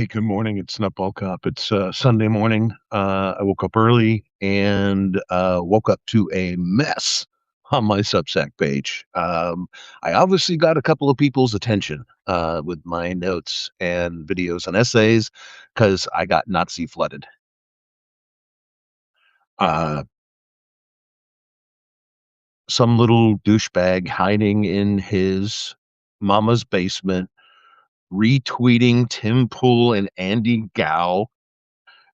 Hey, good morning. It's NutBallCop. It's Sunday morning. I woke up early and woke up to a mess on my Substack page. I obviously got a couple of people's attention with my notes and videos and essays because I got Nazi flooded. Uh, some little douchebag hiding in his mama's basement, retweeting Tim Pool and Andy Gow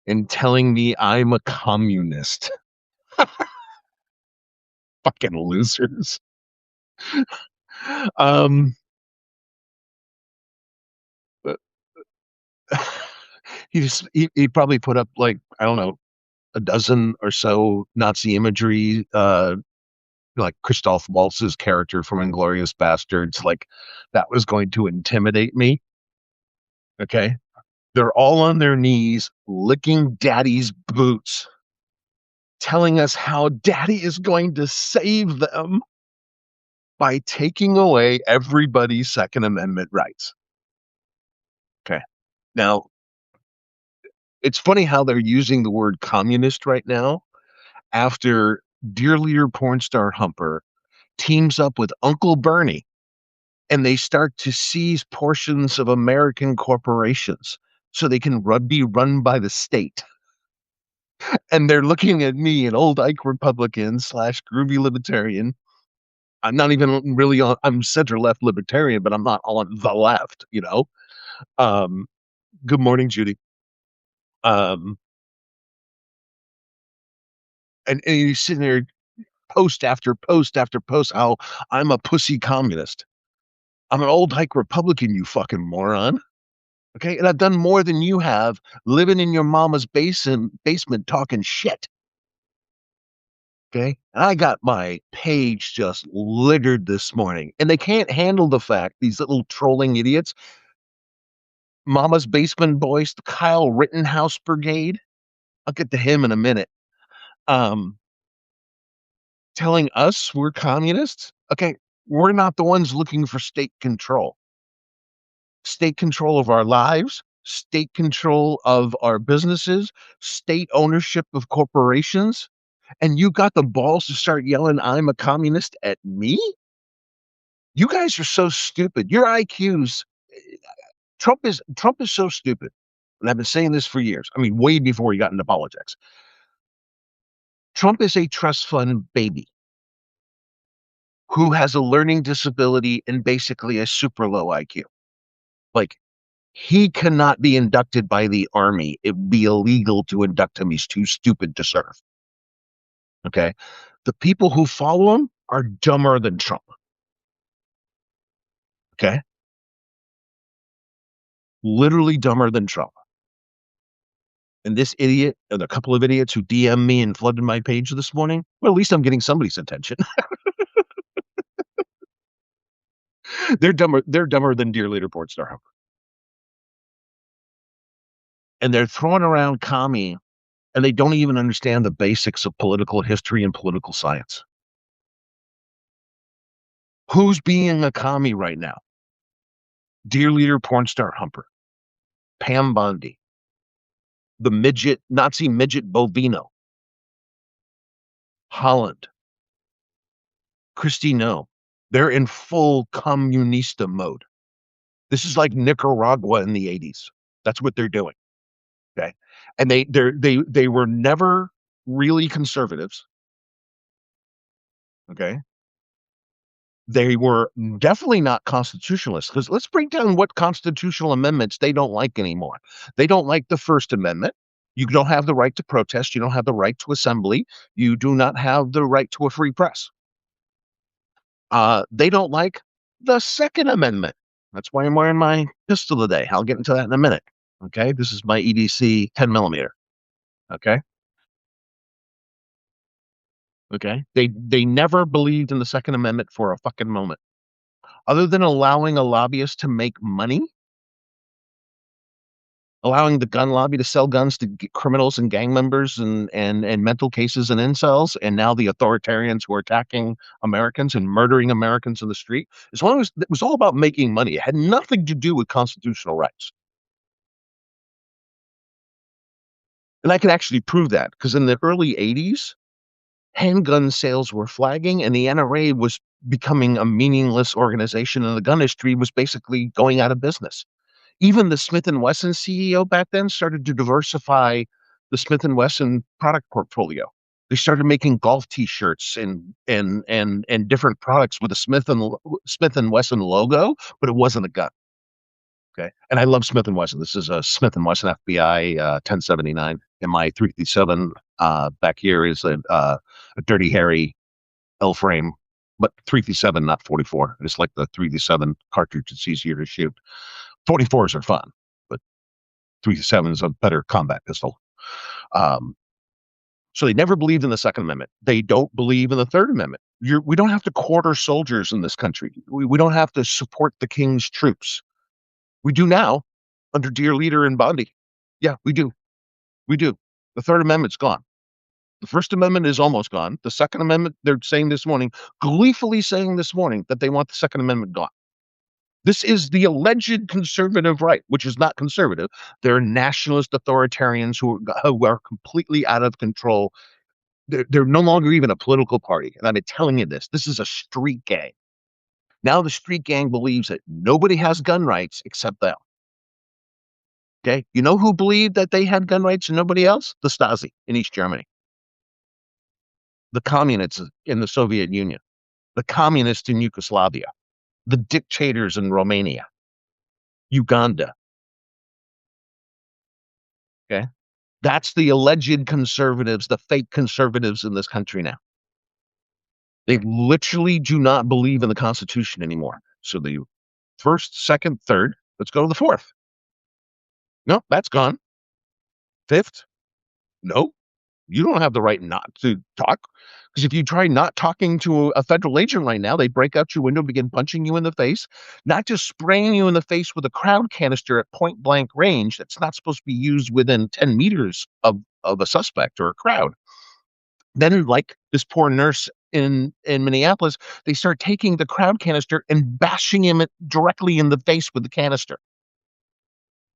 and telling me I'm a communist. Fucking losers. Um, but he probably put up like I don't know a dozen or so Nazi imagery, like Christoph Waltz's character from Inglorious Bastards, like that was going to intimidate me. Okay, they're all on their knees licking Daddy's boots, telling us how Daddy is going to save them by taking away everybody's Second Amendment rights. Okay, now it's funny how they're using the word communist right now after dear leader porn star Humper teams up with Uncle Bernie and they start to seize portions of American corporations so they can be run by the state. And they're looking at me, an old Ike Republican slash groovy libertarian. I'm not even really on, I'm center left libertarian, but I'm not on the left, you know? Um, Good morning, Judy. Um, and you're sitting there post after post after post how I'm a pussy communist. I'm an old hike Republican, you fucking moron. Okay. And I've done more than you have living in your mama's basement talking shit. Okay. And I got my page just littered this morning. And they can't handle the fact, these little trolling idiots, Mama's Basement Boys, the Kyle Rittenhouse Brigade. I'll get to him in a minute. Um, Telling us we're communists. Okay. We're not the ones looking for state control of our lives, state control of our businesses, state ownership of corporations, and you got the balls to start yelling, I'm a communist at me? You guys are so stupid. Your IQs, Trump is so stupid. And I've been saying this for years. I mean, way before he got into politics. Trump is a trust fund baby who has a learning disability and basically a super low IQ. Like he cannot be inducted by the army. It would be illegal to induct him. He's too stupid to serve. Okay. The people who follow him are dumber than Trump. Okay. Literally dumber than Trump. And this idiot and a couple of idiots who DM me and flooded my page this morning, well, at least I'm getting somebody's attention. They're dumber than Dear Leader Portstar. And they're throwing around commie and they don't even understand the basics of political history and political science. Who's being a commie right now? Dear Leader Pornstar Humper, Pam Bondi, the Nazi midget Bovino, Holland, Christy No. They're in full communista mode. This is like Nicaragua in the 80s. That's what they're doing. Okay. And they were never really conservatives. Okay. They were definitely not constitutionalists because let's break down what constitutional amendments they don't like anymore. They don't like the First Amendment. You don't have the right to protest. You don't have the right to assembly. You do not have the right to a free press. They don't like the Second Amendment. That's why I'm wearing my pistol today. I'll get into that in a minute. Okay. This is my EDC 10 millimeter. Okay. Okay. They never believed in the Second Amendment for a fucking moment. Other than allowing a lobbyist to make money, allowing the gun lobby to sell guns to criminals and gang members and mental cases and incels, and now the authoritarians who are attacking Americans and murdering Americans in the street. As long as it was all about making money, it had nothing to do with constitutional rights. And I can actually prove that because in the early 80s, handgun sales were flagging and the NRA was becoming a meaningless organization and the gun industry was basically going out of business. Even the Smith and Wesson CEO back then started to diversify the Smith and Wesson product portfolio. They started making golf T-shirts and different products with a Smith and Wesson logo, but it wasn't a gun. Okay, and I love Smith and Wesson. This is a Smith and Wesson FBI 1079, and my 357 back here is a Dirty Harry L frame, but 357, not 44. It's like the 357 cartridge. It's easier to shoot. 44s are fun, but 357 is a better combat pistol. Um, so they never believed in the Second Amendment. They don't believe in the Third Amendment. We don't have to quarter soldiers in this country. We don't have to support the king's troops. We do now under dear leader and Bondi. Yeah, we do. We do. The Third Amendment's gone. The First Amendment is almost gone. The Second Amendment, they're saying this morning, gleefully saying this morning that they want the Second Amendment gone. This is the alleged conservative right, which is not conservative. They're nationalist authoritarians who are completely out of control. They're no longer even a political party. And I've been telling you this. This is a street gang. Now the street gang believes that nobody has gun rights except them. Okay. You know who believed that they had gun rights and nobody else? The Stasi in East Germany, the communists in the Soviet Union, the communists in Yugoslavia, the dictators in Romania, Uganda. Okay. That's the alleged conservatives, the fake conservatives in this country now. They literally do not believe in the Constitution anymore. So the first, second, third, let's go to the fourth. No, that's gone. Fifth, no, you don't have the right not to talk. Because if you try not talking to a federal agent right now, they break out your window, begin punching you in the face, not just spraying you in the face with a crowd canister at point blank range that's not supposed to be used within 10 meters of a suspect or a crowd. Then, like this poor nurse in Minneapolis, they start taking the crowd canister and bashing him directly in the face with the canister.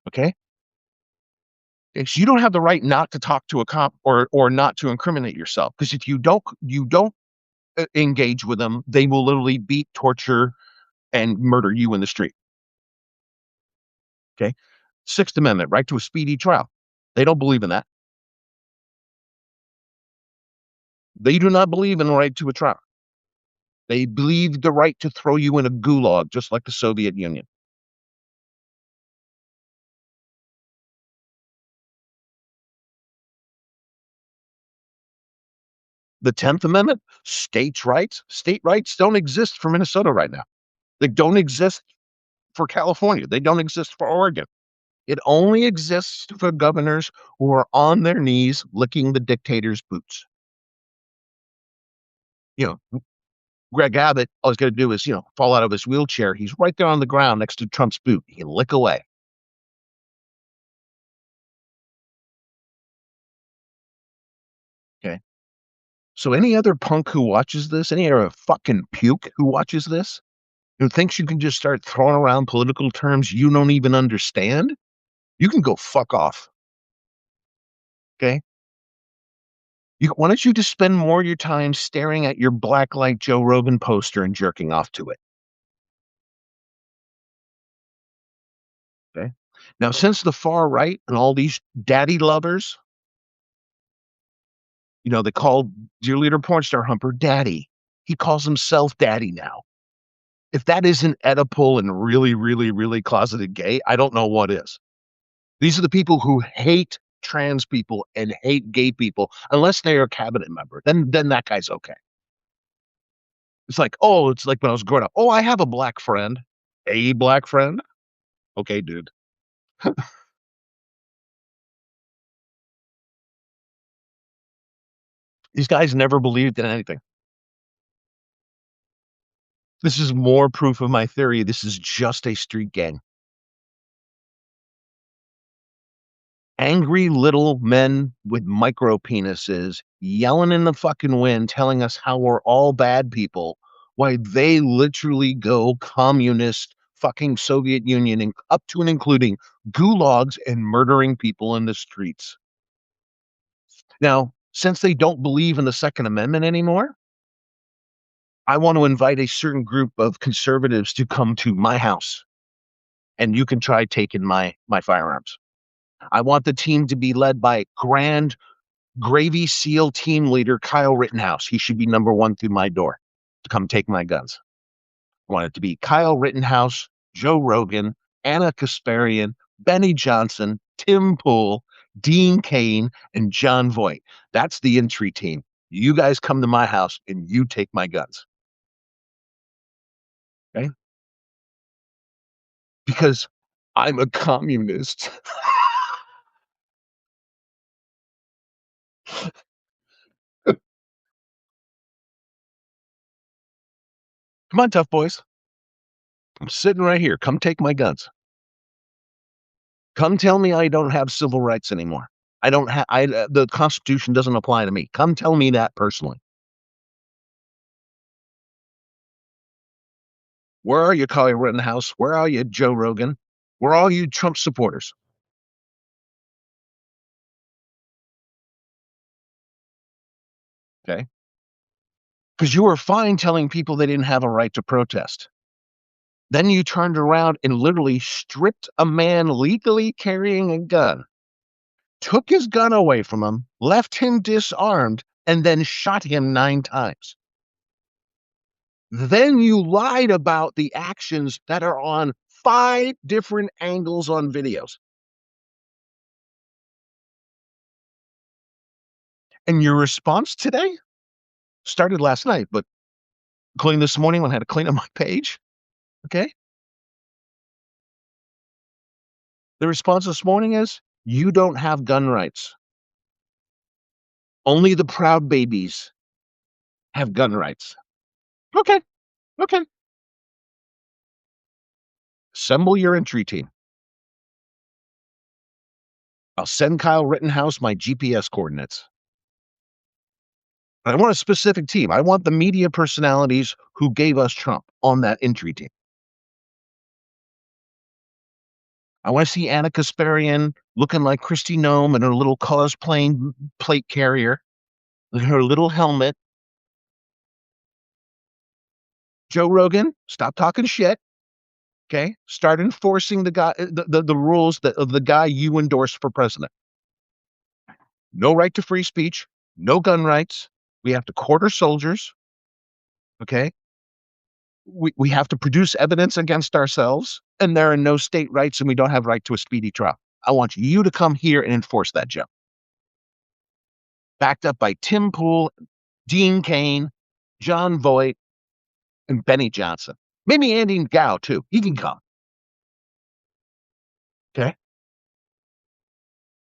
Okay? So you don't have the right not to talk to a cop or not to incriminate yourself because if you don't engage with them, they will literally beat, torture, and murder you in the street. Okay. Sixth Amendment, right to a speedy trial. They don't believe in that. They do not believe in the right to a trial. They believe the right to throw you in a gulag, just like the Soviet Union. The 10th Amendment, states' rights. State rights don't exist for Minnesota right now. They don't exist for California. They don't exist for Oregon. It only exists for governors who are on their knees licking the dictator's boots. You know, Greg Abbott, all he's got to do is, fall out of his wheelchair. He's right there on the ground next to Trump's boot. He can lick away. Okay. So any other punk who watches this, any other fucking puke who watches this, who thinks you can just start throwing around political terms you don't even understand, you can go fuck off. Okay. Why don't you just spend more of your time staring at your blacklight Joe Rogan poster and jerking off to it? Okay. Now, since the far right and all these daddy lovers, they call dear leader porn star Humper daddy. He calls himself daddy now. If that isn't Oedipal and really, really, really closeted gay, I don't know what is. These are the people who hate trans people and hate gay people, unless they're a cabinet member. Then that guy's okay. It's like when I was growing up. Oh, I have a black friend. A black friend? Okay, dude. These guys never believed in anything. This is more proof of my theory. This is just a street gang. Angry little men with micro penises yelling in the fucking wind, telling us how we're all bad people, why they literally go communist fucking Soviet Union and up to and including gulags and murdering people in the streets. Now, since they don't believe in the Second Amendment anymore, I want to invite a certain group of conservatives to come to my house and you can try taking my firearms. I want the team to be led by Grand Gravy SEAL team leader Kyle Rittenhouse. He should be number one through my door to come take my guns. I want it to be Kyle Rittenhouse, Joe Rogan, Anna Kasparian, Benny Johnson, Tim Pool, Dean Cain, and John Voight. That's the entry team. You guys come to my house and you take my guns. Okay? Because I'm a communist. Come on, tough boys. I'm sitting right here. Come take my guns. Come tell me I don't have civil rights anymore. I don't have the Constitution doesn't apply to me. Come tell me that personally. Where are you, Kyle Rittenhouse? Where are you, Joe Rogan? Where are you, Trump supporters? Okay. Because you were fine telling people they didn't have a right to protest. Then you turned around and literally stripped a man legally carrying a gun, took his gun away from him, left him disarmed, and then shot him 9 times. Then you lied about the actions that are on 5 different angles on videos. And your response today started last night, but including this morning when I had to clean up my page. Okay. The response this morning is you don't have gun rights. Only the proud babies have gun rights. Okay. Okay. Assemble your entry team. I'll send Kyle Rittenhouse my GPS coordinates. I want a specific team. I want the media personalities who gave us Trump on that entry team. I want to see Anna Kasparian looking like Kristi Noem in her little cosplaying plate carrier, with her little helmet. Joe Rogan, stop talking shit. Okay, start enforcing the rules that of the guy you endorse for president. No right to free speech, no gun rights. We have to quarter soldiers. Okay, we have to produce evidence against ourselves, and there are no state rights, and we don't have right to a speedy trial. I want you to come here and enforce that, Joe. Backed up by Tim Pool, Dean Cain, John Voight, and Benny Johnson. Maybe Andy Gow, too. He can come. Okay?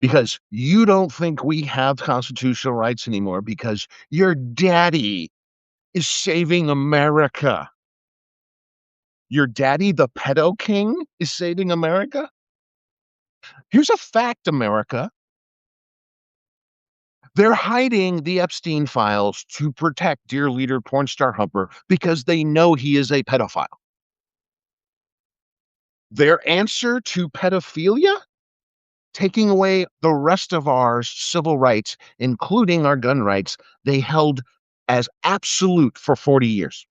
Because you don't think we have constitutional rights anymore because your daddy is saving America. Your daddy, the pedo king, is saving America? Here's a fact, America. They're hiding the Epstein files to protect dear leader porn star Humper because they know he is a pedophile. Their answer to pedophilia? Taking away the rest of our civil rights, including our gun rights, they held as absolute for 40 years.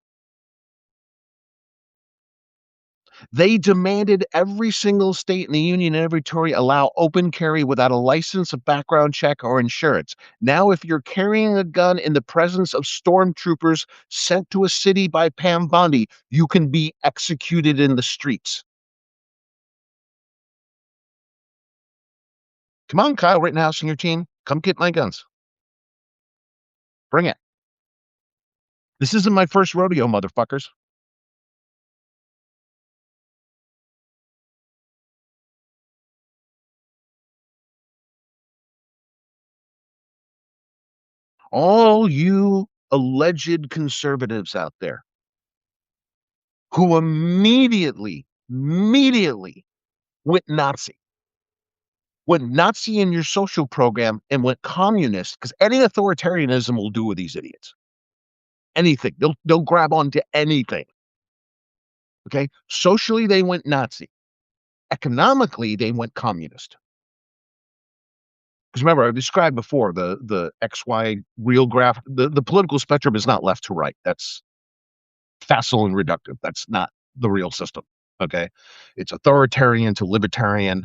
They demanded every single state in the union and every territory allow open carry without a license, a background check, or insurance. Now, if you're carrying a gun in the presence of stormtroopers sent to a city by Pam Bondi, you can be executed in the streets. Come on, Kyle Rittenhouse and your team. Come get my guns. Bring it. This isn't my first rodeo, motherfuckers. All you alleged conservatives out there who immediately went Nazi, in your social program and went communist, because any authoritarianism will do with these idiots. Anything. They'll grab onto anything. Okay? Socially, they went Nazi. Economically, they went communist. Because remember, I described before the XY real graph. The political spectrum is not left to right. That's facile and reductive. That's not the real system. Okay, it's authoritarian to libertarian,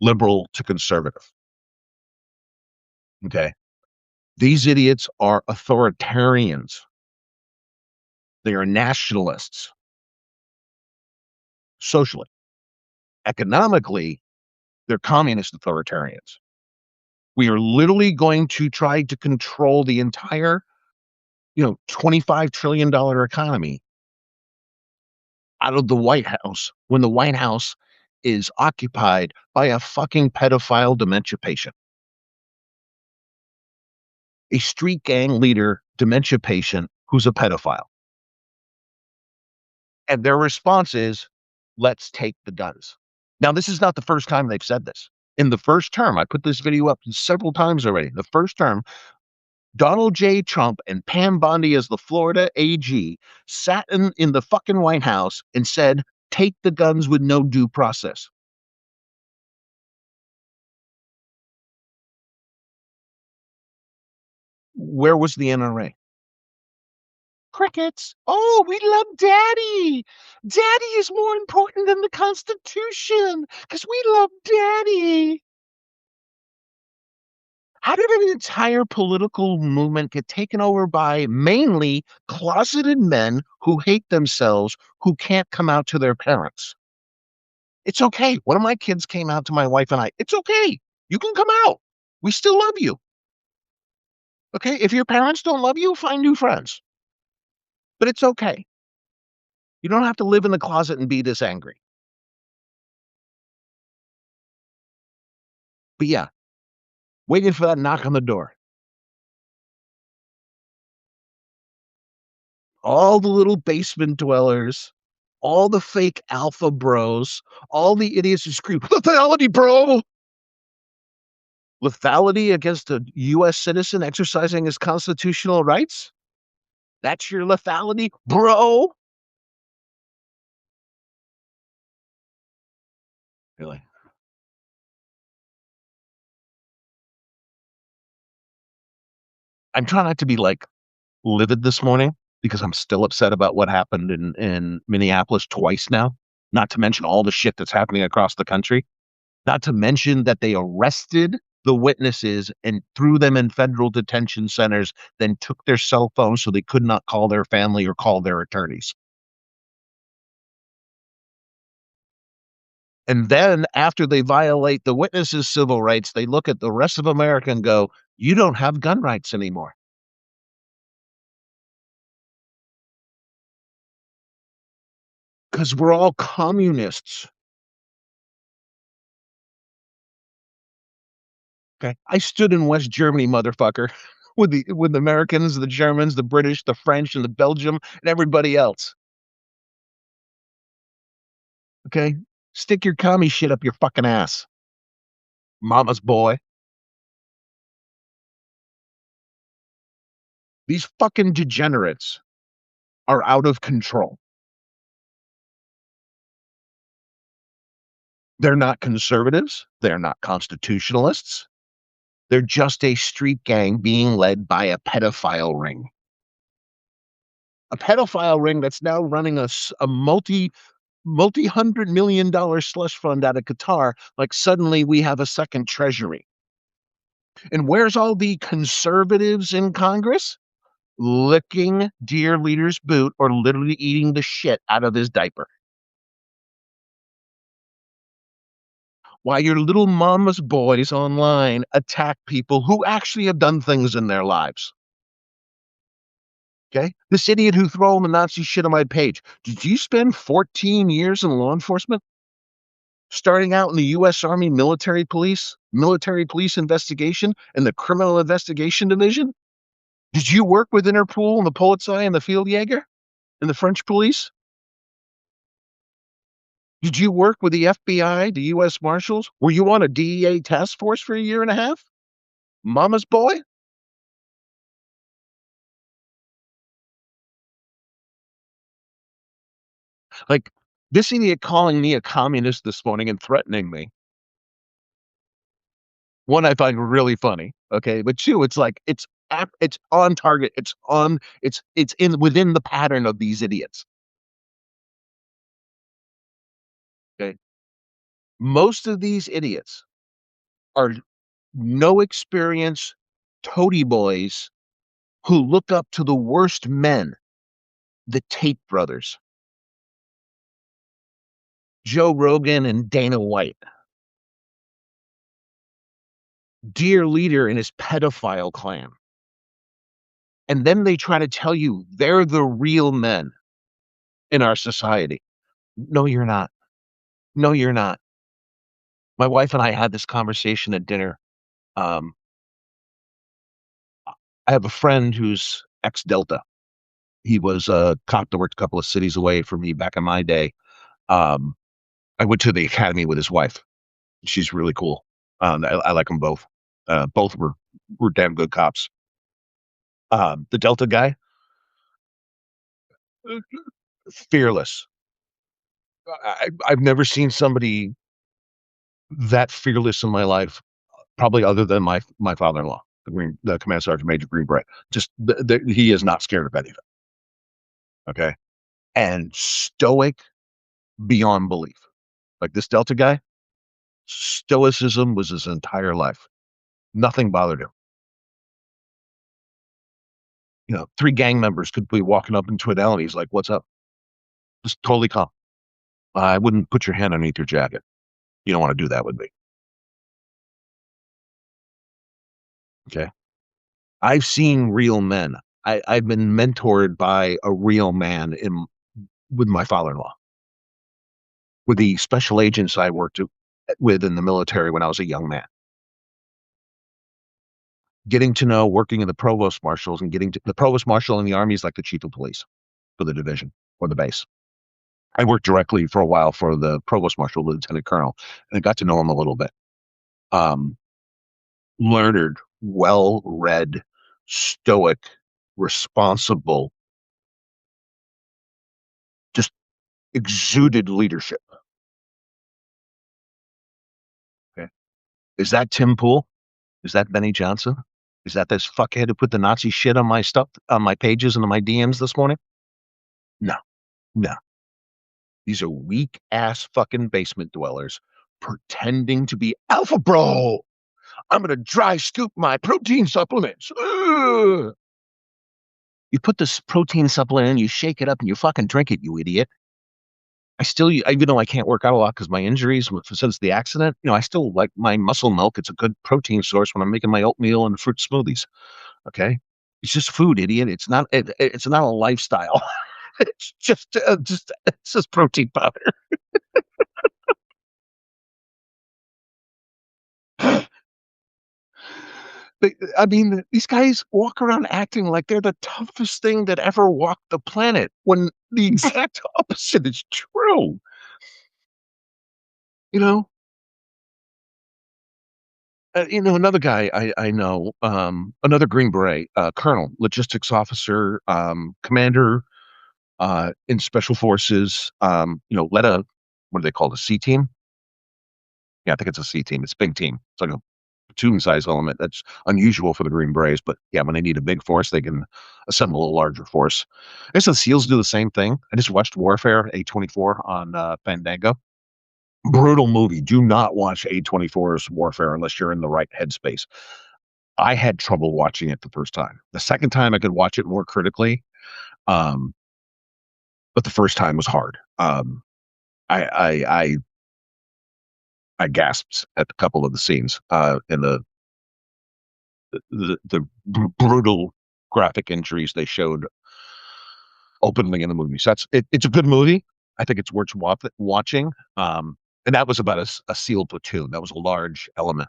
liberal to conservative. Okay, these idiots are authoritarians. They are nationalists socially. Economically, they're communist authoritarians. We are literally going to try to control the entire, $25 trillion economy out of the White House when the White House is occupied by a fucking pedophile dementia patient. A street gang leader dementia patient who's a pedophile. And their response is, let's take the guns. Now, this is not the first time they've said this. In the first term, I put this video up several times already. The first term, Donald J. Trump and Pam Bondi as the Florida AG sat in the fucking White House and said, take the guns with no due process. Where was the NRA? Crickets. Oh, we love Daddy. Daddy is more important than the Constitution because we love Daddy. How did an entire political movement get taken over by mainly closeted men who hate themselves, who can't come out to their parents? It's okay. One of my kids came out to my wife and I. It's okay. You can come out. We still love you. Okay. If your parents don't love you, find new friends. But it's okay. You don't have to live in the closet and be this angry. But yeah, waiting for that knock on the door. All the little basement dwellers, all the fake alpha bros, all the idiots who scream, lethality, bro! Lethality against a U.S. citizen exercising his constitutional rights? That's your lethality, bro? Really? I'm trying not to be like livid this morning because I'm still upset about what happened in Minneapolis twice now, not to mention all the shit that's happening across the country. Not to mention that they arrested the witnesses and threw them in federal detention centers, then took their cell phones so they could not call their family or call their attorneys. And then after they violate the witnesses' civil rights, they look at the rest of America and go, you don't have gun rights anymore. Because we're all communists. Okay. I stood in West Germany, motherfucker, with the Americans, the Germans, the British, the French, and the Belgium, and everybody else. Okay? Stick your commie shit up your fucking ass. Mama's boy. These fucking degenerates are out of control. They're not conservatives. They're not constitutionalists. They're just a street gang being led by a pedophile ring. A pedophile ring that's now running a multi-hundred-million-dollar slush fund out of Qatar. Like suddenly we have a second treasury. And where's all the conservatives in Congress? Licking dear leader's boot or literally eating the shit out of his diaper. While your little mama's boys online attack people who actually have done things in their lives. Okay? This idiot who threw all the Nazi shit on my page. Did you spend 14 years in law enforcement? Starting out in the U.S. Army military police investigation, and the criminal investigation division? Did you work with Interpol and the Polizei and the Fieldjäger and the French police? Did you work with the FBI, the U.S. Marshals? Were you on a DEA task force for a year and a half? Mama's boy? Like, this idiot calling me a communist this morning and threatening me. One I find really funny. Okay, but two, it's like it's on target. It's in within the pattern of these idiots. Okay, most of these idiots are no experience toady boys who look up to the worst men, the Tate brothers, Joe Rogan and Dana White, dear leader in his pedophile clan. And then they try to tell you they're the real men in our society. No, you're not. No, you're not. My wife and I had this conversation at dinner. Um, I have a friend who's ex Delta. He was a cop that worked a couple of cities away from me back in my day. Um, I went to the academy with his wife. She's really cool. I like them both. Both were damn good cops. The Delta guy, fearless. I've never seen somebody that fearless in my life, probably other than my father-in-law, the command sergeant major Green Beret. Just he is not scared of anything. Okay, and stoic beyond belief. Like this Delta guy, stoicism was his entire life. Nothing bothered him. Three gang members could be walking up into an alley. He's like, "What's up?" Just totally calm. I wouldn't put your hand underneath your jacket. You don't want to do that with me. Okay. I've seen real men. I've been mentored by a real man with my father-in-law, with the special agents I worked with in the military when I was a young man. Getting to know working in the provost marshals and getting to the provost marshal in the army is like the chief of police for the division or the base. I worked directly for a while for the provost marshal, the lieutenant colonel, and I got to know him a little bit. Um, Learned, well read, stoic, responsible, just exuded leadership. Okay. Is that Tim Pool? Is that Benny Johnson? Is that this fuckhead who put the Nazi shit on my stuff, on my pages and on my DMs this morning? No, no. These are weak ass fucking basement dwellers pretending to be alpha bro. I'm going to dry scoop my protein supplements. Ugh. You put this protein supplement in, you shake it up, and you fucking drink it, you idiot. Even though I can't work out a lot because my injuries since the accident, I still like my muscle milk. It's a good protein source when I'm making my oatmeal and fruit smoothies. Okay, it's just food, idiot. It's not a lifestyle. It's just protein powder. I mean, these guys walk around acting like they're the toughest thing that ever walked the planet when the exact opposite is true. You know, another guy I know, another Green Beret, Colonel, logistics officer, commander, in special forces, led what do they call it, a C team? Yeah, I think it's a C team. It's a big team. It's like a platoon size element. That's unusual for the Green Berets, but yeah, when they need a big force, they can assemble a larger force. I guess the SEALs do the same thing. I just watched Warfare A24 on Fandango. Brutal movie. Do not watch A24's Warfare unless you're in the right headspace. I had trouble watching it the first time. The second time I could watch it more critically, um, but the first time was hard. I, I I I gasped at a couple of the scenes in the brutal graphic injuries they showed openly in the movie. So it's a good movie. I think it's worth watching. And that was about a SEAL platoon. That was a large element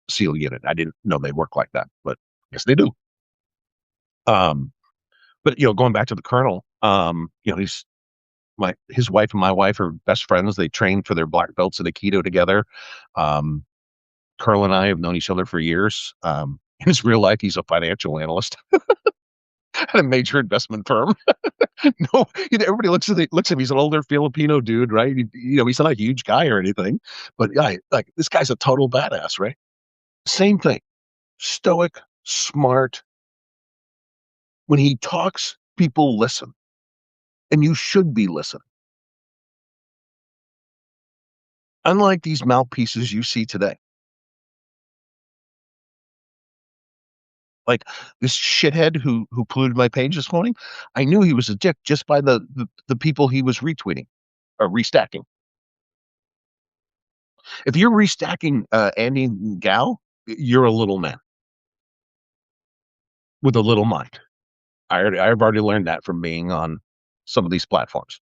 SEAL unit. I didn't know they work like that, but yes, they do. Um, but going back to the colonel, his wife and my wife are best friends. They trained for their black belts in Aikido together. Um, Carl and I have known each other for years. In his real life, he's a financial analyst at a major investment firm. No, everybody looks at him. He's an older Filipino dude, right? He's not a huge guy or anything, but yeah, like this guy's a total badass, right? Same thing. Stoic, smart. When he talks, people listen, and you should be listening. Unlike these mouthpieces you see today, like this shithead who polluted my page this morning, I knew he was a dick just by the people he was retweeting or restacking. If you're restacking Andy Gal, you're a little man with a little mind. I've already learned that from being on some of these platforms.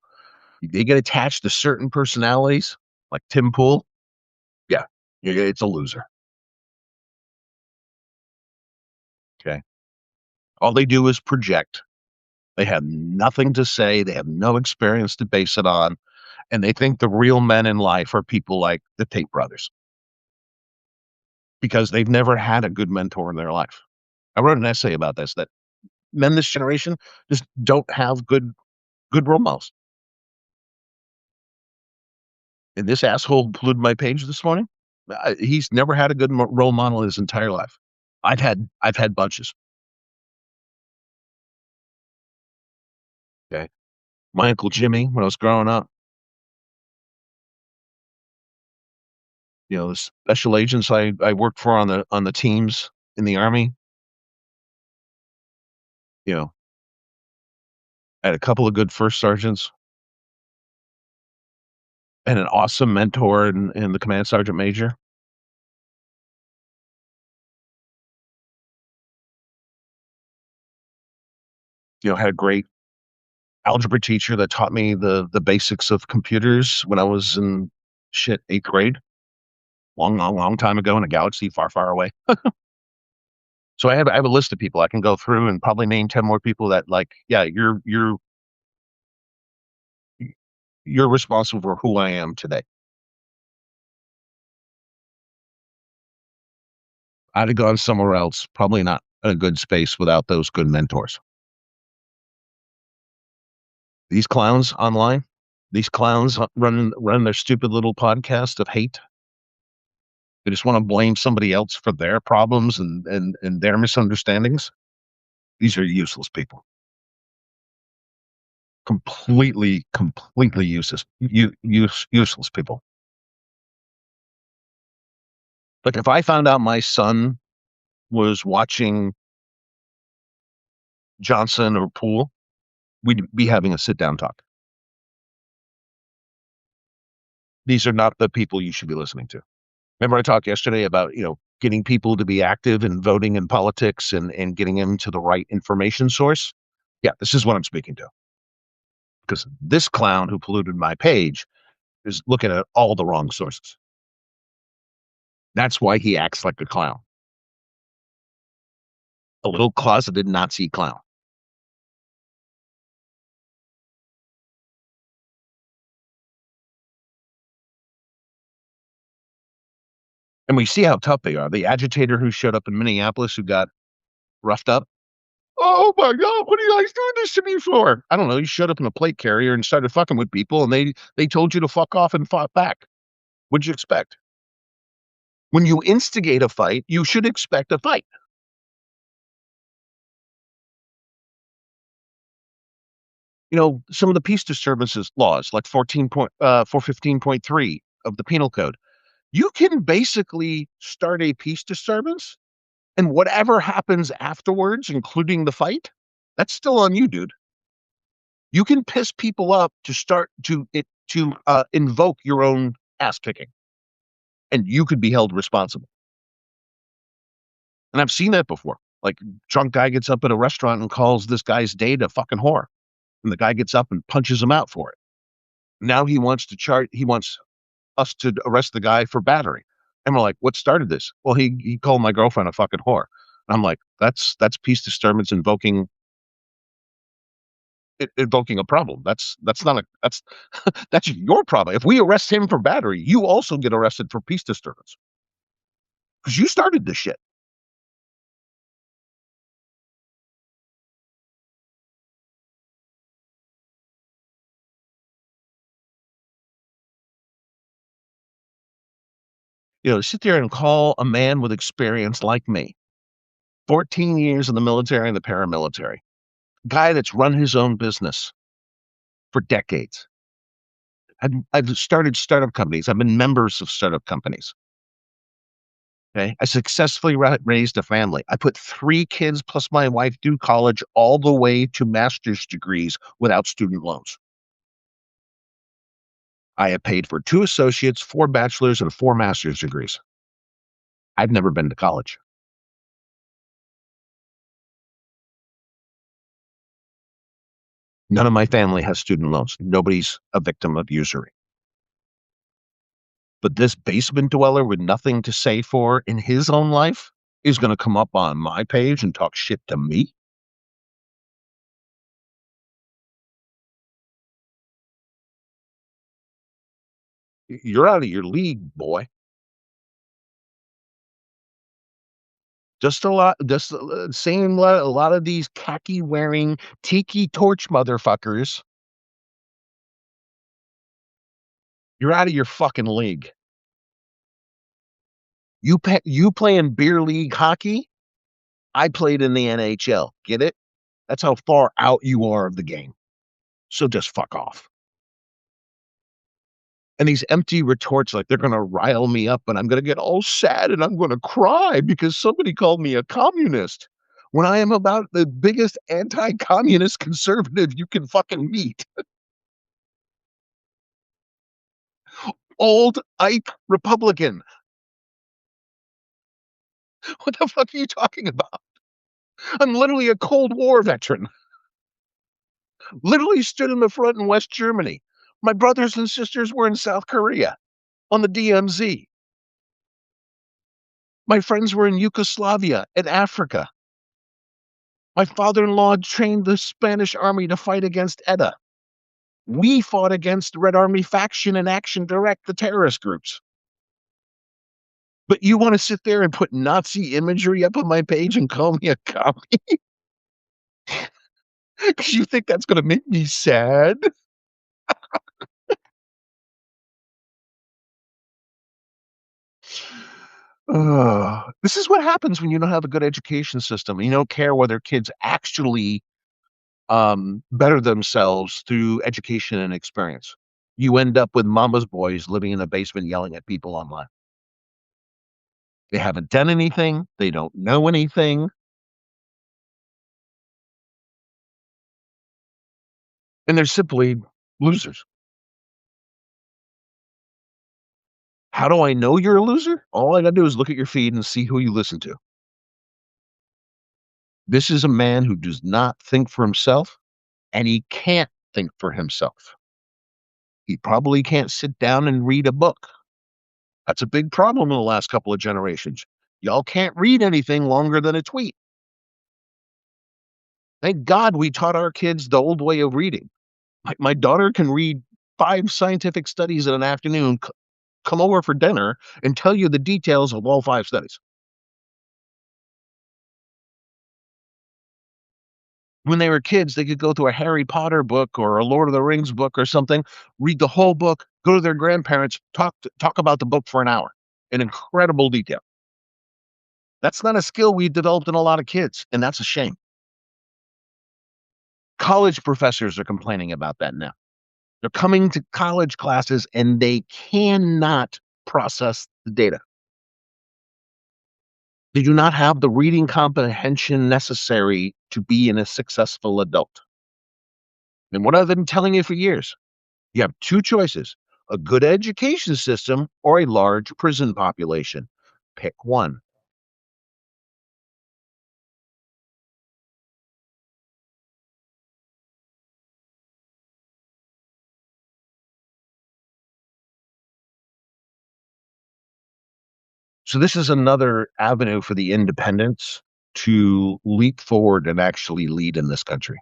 They get attached to certain personalities, like Tim Pool. Yeah, it's a loser. Okay, all they do is project. They have nothing to say. They have no experience to base it on, and they think the real men in life are people like the Tate brothers because they've never had a good mentor in their life. I wrote an essay about this that men this generation just don't have good role models. And this asshole polluted my page this morning. He's never had a good role model in his entire life. I've had bunches. Okay, my uncle Jimmy when I was growing up. The special agents I worked for on the teams in the army. You know, I had a couple of good first sergeants and an awesome mentor in the command sergeant major. Had a great algebra teacher that taught me the basics of computers when I was in eighth grade, long time ago in a galaxy far away. So I have a list of people I can go through and probably name 10 more people that like, yeah, you're responsible for who I am today. I'd have gone somewhere else, probably not in a good space without those good mentors. These clowns online, these clowns running their stupid little podcast of hate. They just want to blame somebody else for their problems and their misunderstandings. These are useless people. Completely useless people. Like if I found out my son was watching Johnson or Poole, we'd be having a sit down talk. These are not the people you should be listening to. Remember I talked yesterday about, getting people to be active in voting in politics and getting them to the right information source? Yeah, this is what I'm speaking to. Because this clown who polluted my page is looking at all the wrong sources. That's why he acts like a clown. A little closeted Nazi clown. And we see how tough they are. The agitator who showed up in Minneapolis who got roughed up. Oh my God, what are you guys doing this to me for? I don't know. You showed up in a plate carrier and started fucking with people, and they told you to fuck off and fought back. What'd you expect? When you instigate a fight, you should expect a fight. Some of the peace disturbances laws, like 415.3 of the Penal Code, you can basically start a peace disturbance, and whatever happens afterwards, including the fight, that's still on you, dude. You can piss people up to start to invoke your own ass kicking, and you could be held responsible. And I've seen that before. Like, drunk guy gets up at a restaurant and calls this guy's date a fucking whore, and the guy gets up and punches him out for it. Now he wants to chart. He wants us to arrest the guy for battery. And we're like, what started this? Well, he called my girlfriend a fucking whore. And I'm like, that's peace disturbance invoking a problem. That's not a that's that's your problem. If we arrest him for battery, you also get arrested for peace disturbance because you started this shit. Sit there and call a man with experience like me, 14 years in the military and the paramilitary, guy that's run his own business for decades. I've started startup companies. I've been members of startup companies. Okay. I successfully raised a family. I put 3 kids plus my wife through college all the way to master's degrees without student loans. I have paid for 2 associates, 4 bachelor's, and 4 master's degrees. I've never been to college. None of my family has student loans. Nobody's a victim of usury. But this basement dweller with nothing to say for in his own life is going to come up on my page and talk shit to me. You're out of your league, boy. Seeing a lot of these khaki wearing tiki torch motherfuckers. You're out of your fucking league. You play in beer league hockey. I played in the NHL. Get it? That's how far out you are of the game. So just fuck off. And these empty retorts, like they're going to rile me up and I'm going to get all sad and I'm going to cry because somebody called me a communist when I am about the biggest anti-communist conservative you can fucking meet. Old Ike Republican. What the fuck are you talking about? I'm literally a Cold War veteran. Literally stood in the front in West Germany. My brothers and sisters were in South Korea on the DMZ. My friends were in Yugoslavia and Africa. My father-in-law trained the Spanish army to fight against ETA. We fought against the Red Army faction and Action Direct, the terrorist groups. But you want to sit there and put Nazi imagery up on my page and call me a commie? Because you think that's going to make me sad? This is what happens when you don't have a good education system. You don't care whether kids actually better themselves through education and experience. You end up with mama's boys living in a basement yelling at people online. They haven't done anything. They don't know anything. And they're simply losers. How do I know you're a loser? All I got to do is look at your feed and see who you listen to. This is a man who does not think for himself, and he can't think for himself. He probably can't sit down and read a book. That's a big problem in the last couple of generations. Y'all can't read anything longer than a tweet. Thank God we taught our kids the old way of reading. My daughter can read 5 scientific studies in an afternoon, come over for dinner, and tell you the details of all 5 studies. When they were kids, they could go through a Harry Potter book or a Lord of the Rings book or something, read the whole book, go to their grandparents, talk about the book for an hour in incredible detail. That's not a skill we developed in a lot of kids, and that's a shame. College professors are complaining about that now. They're coming to college classes and they cannot process the data. They do not have the reading comprehension necessary to be a successful adult. And what I've been telling you for years, you have 2 choices: a good education system or a large prison population. Pick one. So this is another avenue for the independents to leap forward and actually lead in this country.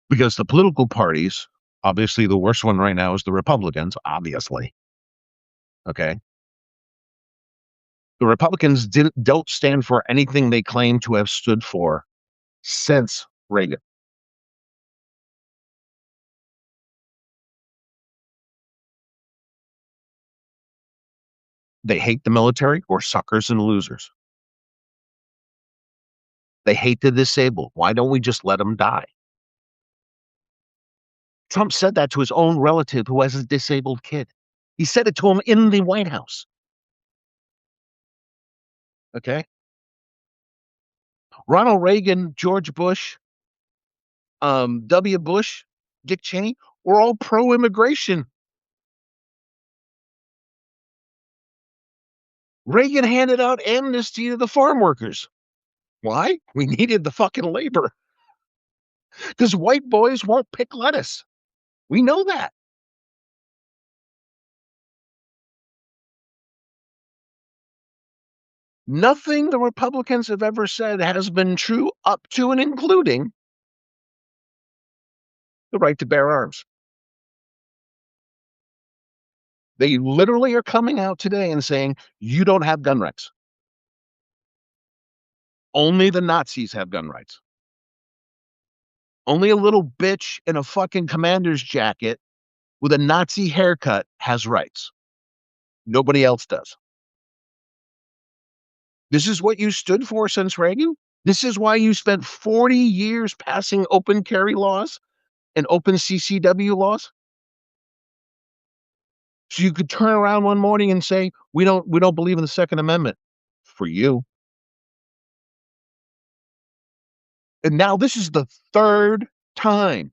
Because the political parties, obviously the worst one right now is the Republicans, obviously. Okay. The Republicans don't stand for anything they claim to have stood for since Reagan. They hate the military or suckers and losers. They hate the disabled. Why don't we just let them die? Trump said that to his own relative who has a disabled kid. He said it to him in the White House. Okay. Ronald Reagan, George Bush, W. Bush, Dick Cheney were all pro immigration. Reagan handed out amnesty to the farm workers. Why? We needed the fucking labor. Because white boys won't pick lettuce. We know that. Nothing the Republicans have ever said has been true up to and including the right to bear arms. They literally are coming out today and saying, you don't have gun rights. Only the Nazis have gun rights. Only a little bitch in a fucking commander's jacket with a Nazi haircut has rights. Nobody else does. This is what you stood for since Reagan? This is why you spent 40 years passing open carry laws and open CCW laws? So you could turn around one morning and say, we don't believe in the Second Amendment. For you. And now this is the third time.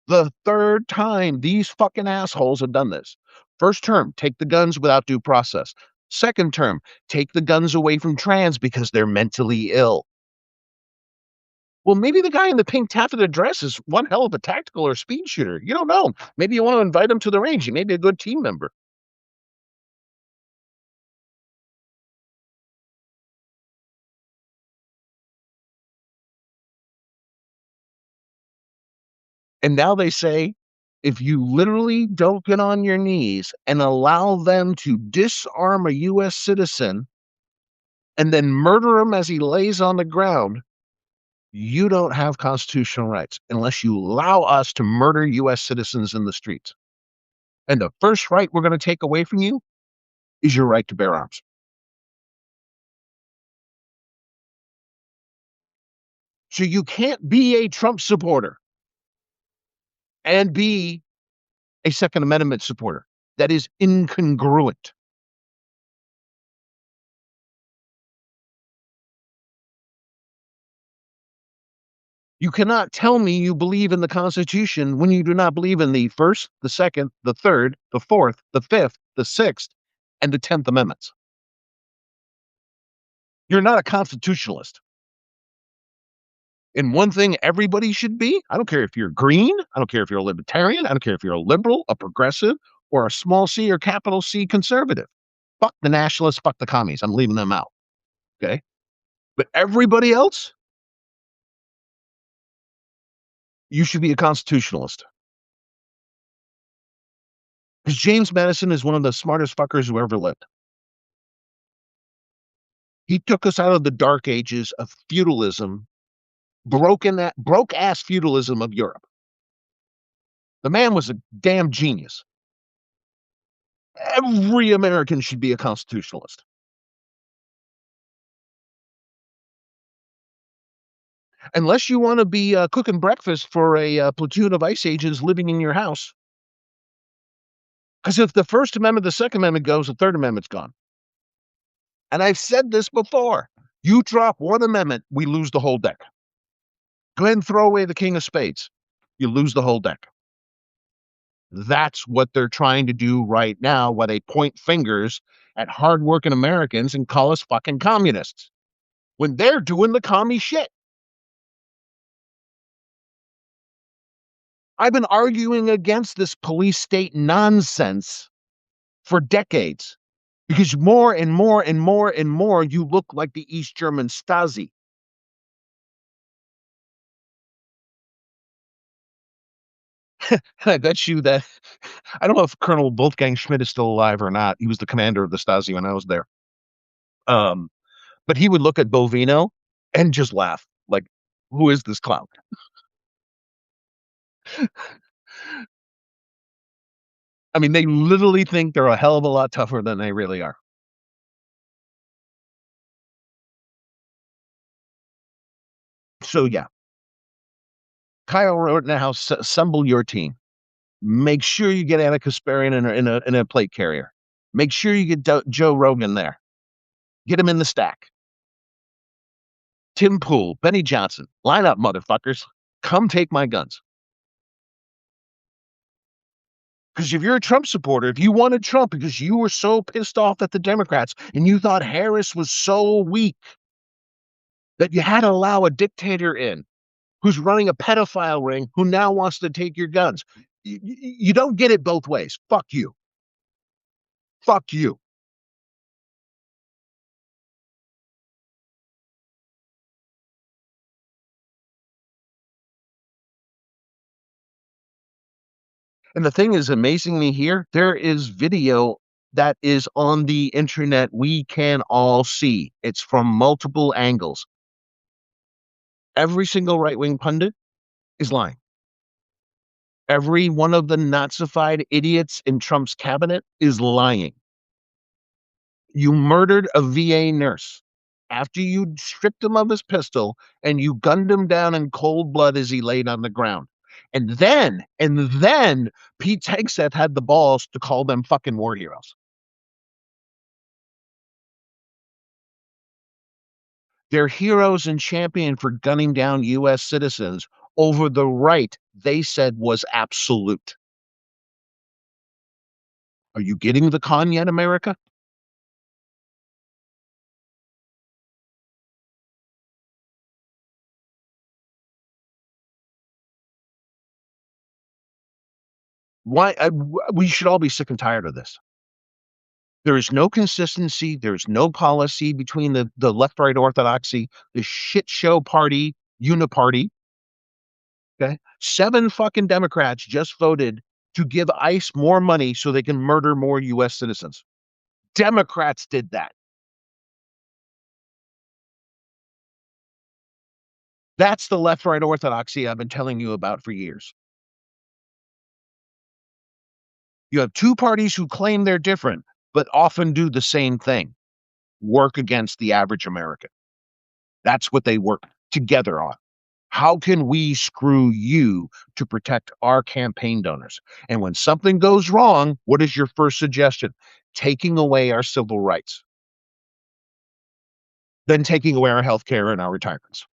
The third time these fucking assholes have done this. First term, take the guns without due process. Second term, take the guns away from trans because they're mentally ill. Well, maybe the guy in the pink taffeta dress is one hell of a tactical or speed shooter. You don't know. Maybe you want to invite him to the range. He may be a good team member. And now they say, if you literally don't get on your knees and allow them to disarm a U.S. citizen and then murder him as he lays on the ground, you don't have constitutional rights unless you allow us to murder U.S. citizens in the streets. And the first right we're going to take away from you is your right to bear arms. So you can't be a Trump supporter and be a Second Amendment supporter. That is incongruent. You cannot tell me you believe in the Constitution when you do not believe in the First, the Second, the Third, the Fourth, the Fifth, the Sixth, and the 10th Amendments. You're not a constitutionalist. And one thing everybody should be, I don't care if you're green, I don't care if you're a libertarian, I don't care if you're a liberal, a progressive, or a small c or capital C conservative. Fuck the nationalists, fuck the commies. I'm leaving them out. Okay. But everybody else, you should be a constitutionalist. Because James Madison is one of the smartest fuckers who ever lived. He took us out of the dark ages of feudalism, broke ass feudalism of Europe. The man was a damn genius. Every American should be a constitutionalist. Unless you want to be cooking breakfast for a platoon of ICE agents living in your house. Because if the First Amendment, the Second Amendment goes, the Third Amendment's gone. And I've said this before. You drop one amendment, we lose the whole deck. Go ahead and throw away the King of Spades. You lose the whole deck. That's what they're trying to do right now, while they point fingers at hardworking Americans and call us fucking communists when they're doing the commie shit. I've been arguing against this police state nonsense for decades because more and more and more and more you look like the East German Stasi. And I bet you that I don't know if Colonel Wolfgang Schmidt is still alive or not. He was the commander of the Stasi when I was there. Um, but he would look at Bovino and just laugh, like, "Who is this clown?" I mean, they literally think they're a hell of a lot tougher than they really are. So yeah, Kyle Rittenhouse, assemble your team. Make sure you get Anna Kasparian in a plate carrier. Make sure you get Joe Rogan there. Get him in the stack. Tim Pool, Benny Johnson, line up, motherfuckers. Come take my guns. Because if you're a Trump supporter, if you wanted Trump because you were so pissed off at the Democrats and you thought Harris was so weak that you had to allow a dictator in who's running a pedophile ring who now wants to take your guns, you don't get it both ways. Fuck you. Fuck you. And the thing is amazing me here, there is video that is on the internet we can all see. It's from multiple angles. Every single right-wing pundit is lying. Every one of the Nazified idiots in Trump's cabinet is lying. You murdered a VA nurse after you stripped him of his pistol and you gunned him down in cold blood as he laid on the ground. And then Pete Hegseth had the balls to call them fucking war heroes. They're heroes and champion for gunning down U.S. citizens over the right they said was absolute. Are you getting the con yet, America? Why? We should all be sick and tired of this. There is no consistency. There's no policy between the left right orthodoxy, the shit show party, uniparty. Okay. 7 fucking Democrats just voted to give ICE more money so they can murder more US citizens. Democrats did that. That's the left right orthodoxy I've been telling you about for years. You have two parties who claim they're different, but often do the same thing: work against the average American. That's what they work together on. How can we screw you to protect our campaign donors? And when something goes wrong, what is your first suggestion? Taking away our civil rights, then taking away our health care and our retirements.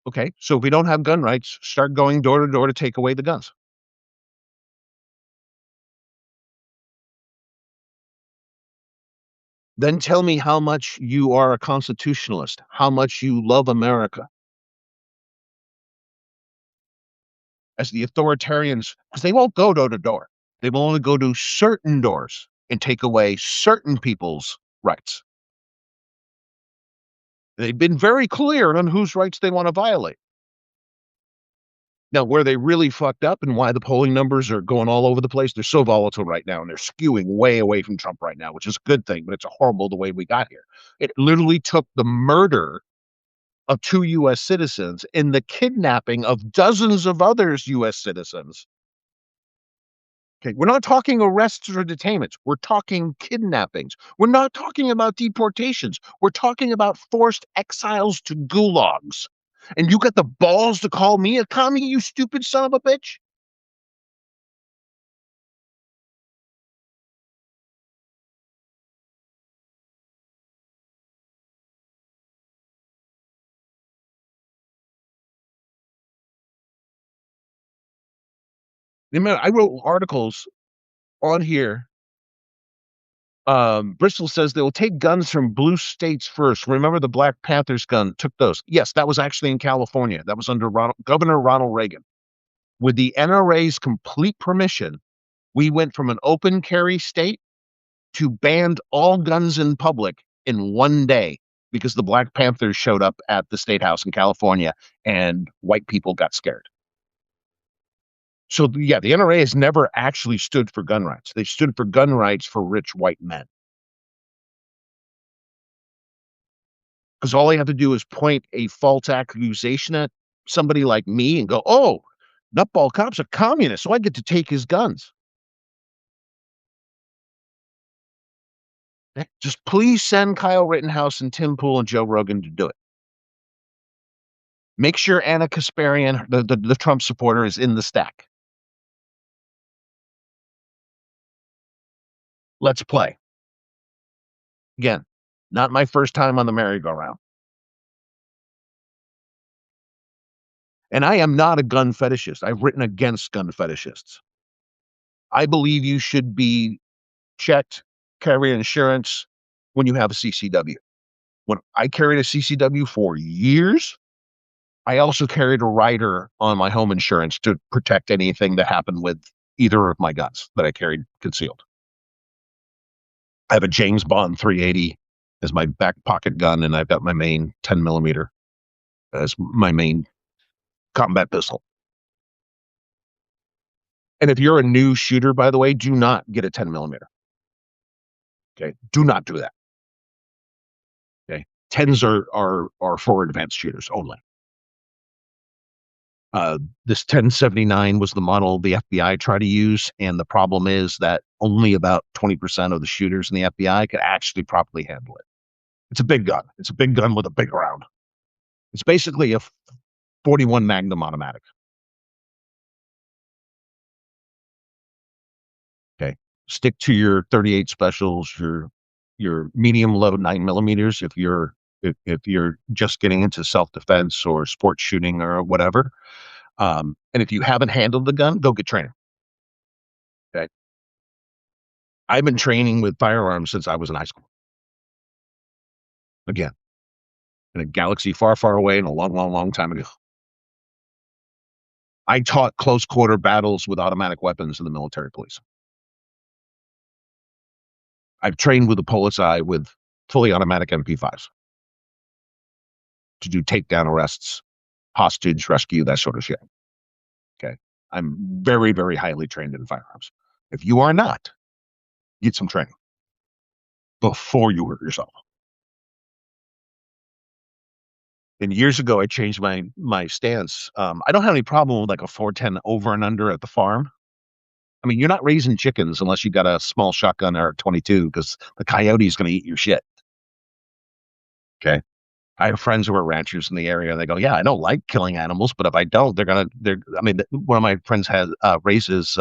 Okay, so if we don't have gun rights, start going door to door to take away the guns. Then tell me how much you are a constitutionalist, how much you love America. As the authoritarians, because they won't go door to door. They will only go to certain doors and take away certain people's rights. They've been very clear on whose rights they want to violate. Now, where they really fucked up and why the polling numbers are going all over the place, they're so volatile right now and they're skewing way away from Trump right now, which is a good thing, but it's horrible the way we got here. It literally took the murder of 2 US citizens and the kidnapping of dozens of others US citizens. Okay, we're not talking arrests or detainments. We're talking kidnappings. We're not talking about deportations. We're talking about forced exiles to gulags. And you got the balls to call me a commie, you stupid son of a bitch? I wrote articles on here. Bristol says they will take guns from blue states first. Remember the Black Panthers gun took those. Yes, that was actually in California. That was under Governor Ronald Reagan. With the NRA's complete permission, we went from an open carry state to banned all guns in public in one day because the Black Panthers showed up at the state house in California and white people got scared. So yeah, the NRA has never actually stood for gun rights. They stood for gun rights for rich white men. Because all they have to do is point a false accusation at somebody like me and go, oh, NutBallCop's a communist, so I get to take his guns. Just please send Kyle Rittenhouse and Tim Pool and Joe Rogan to do it. Make sure Anna Kasparian, the Trump supporter, is in the stack. Let's play. Again, not my first time on the merry-go-round. And I am not a gun fetishist. I've written against gun fetishists. I believe you should be checked, carry insurance when you have a CCW. When I carried a CCW for years, I also carried a rider on my home insurance to protect anything that happened with either of my guns that I carried concealed. I have a James Bond 380 as my back pocket gun, and I've got my main 10 millimeter as my main combat pistol. And if you're a new shooter, by the way, do not get a 10 millimeter. Okay, do not do that. Okay, tens are for advanced shooters only. This 1079 was the model the FBI tried to use, and the problem is that only about 20% of the shooters in the FBI could actually properly handle it. It's a big gun. It's a big gun with a big round. It's basically a 41 Magnum automatic. Okay, stick to your 38 specials, your medium low 9 millimeters. If you're just getting into self defense or sports shooting or whatever, and if you haven't handled the gun, go get training. Okay, I've been training with firearms since I was in high school. Again, in a galaxy far, far away and a long, long, long time ago. I taught close quarter battles with automatic weapons in the military police. I've trained with the Polizei with fully automatic MP5s to do takedown arrests, hostage rescue, that sort of shit. Okay. I'm very, very highly trained in firearms. If you are not, get some training before you hurt yourself. And years ago, I changed my stance. I don't have any problem with like a 410 over and under at the farm. I mean, you're not raising chickens unless you got a small shotgun or a 22 because the coyote is going to eat your shit. Okay. I have friends who are ranchers in the area, and they go, "Yeah, I don't like killing animals, but if I don't, they're." I mean, one of my friends has raises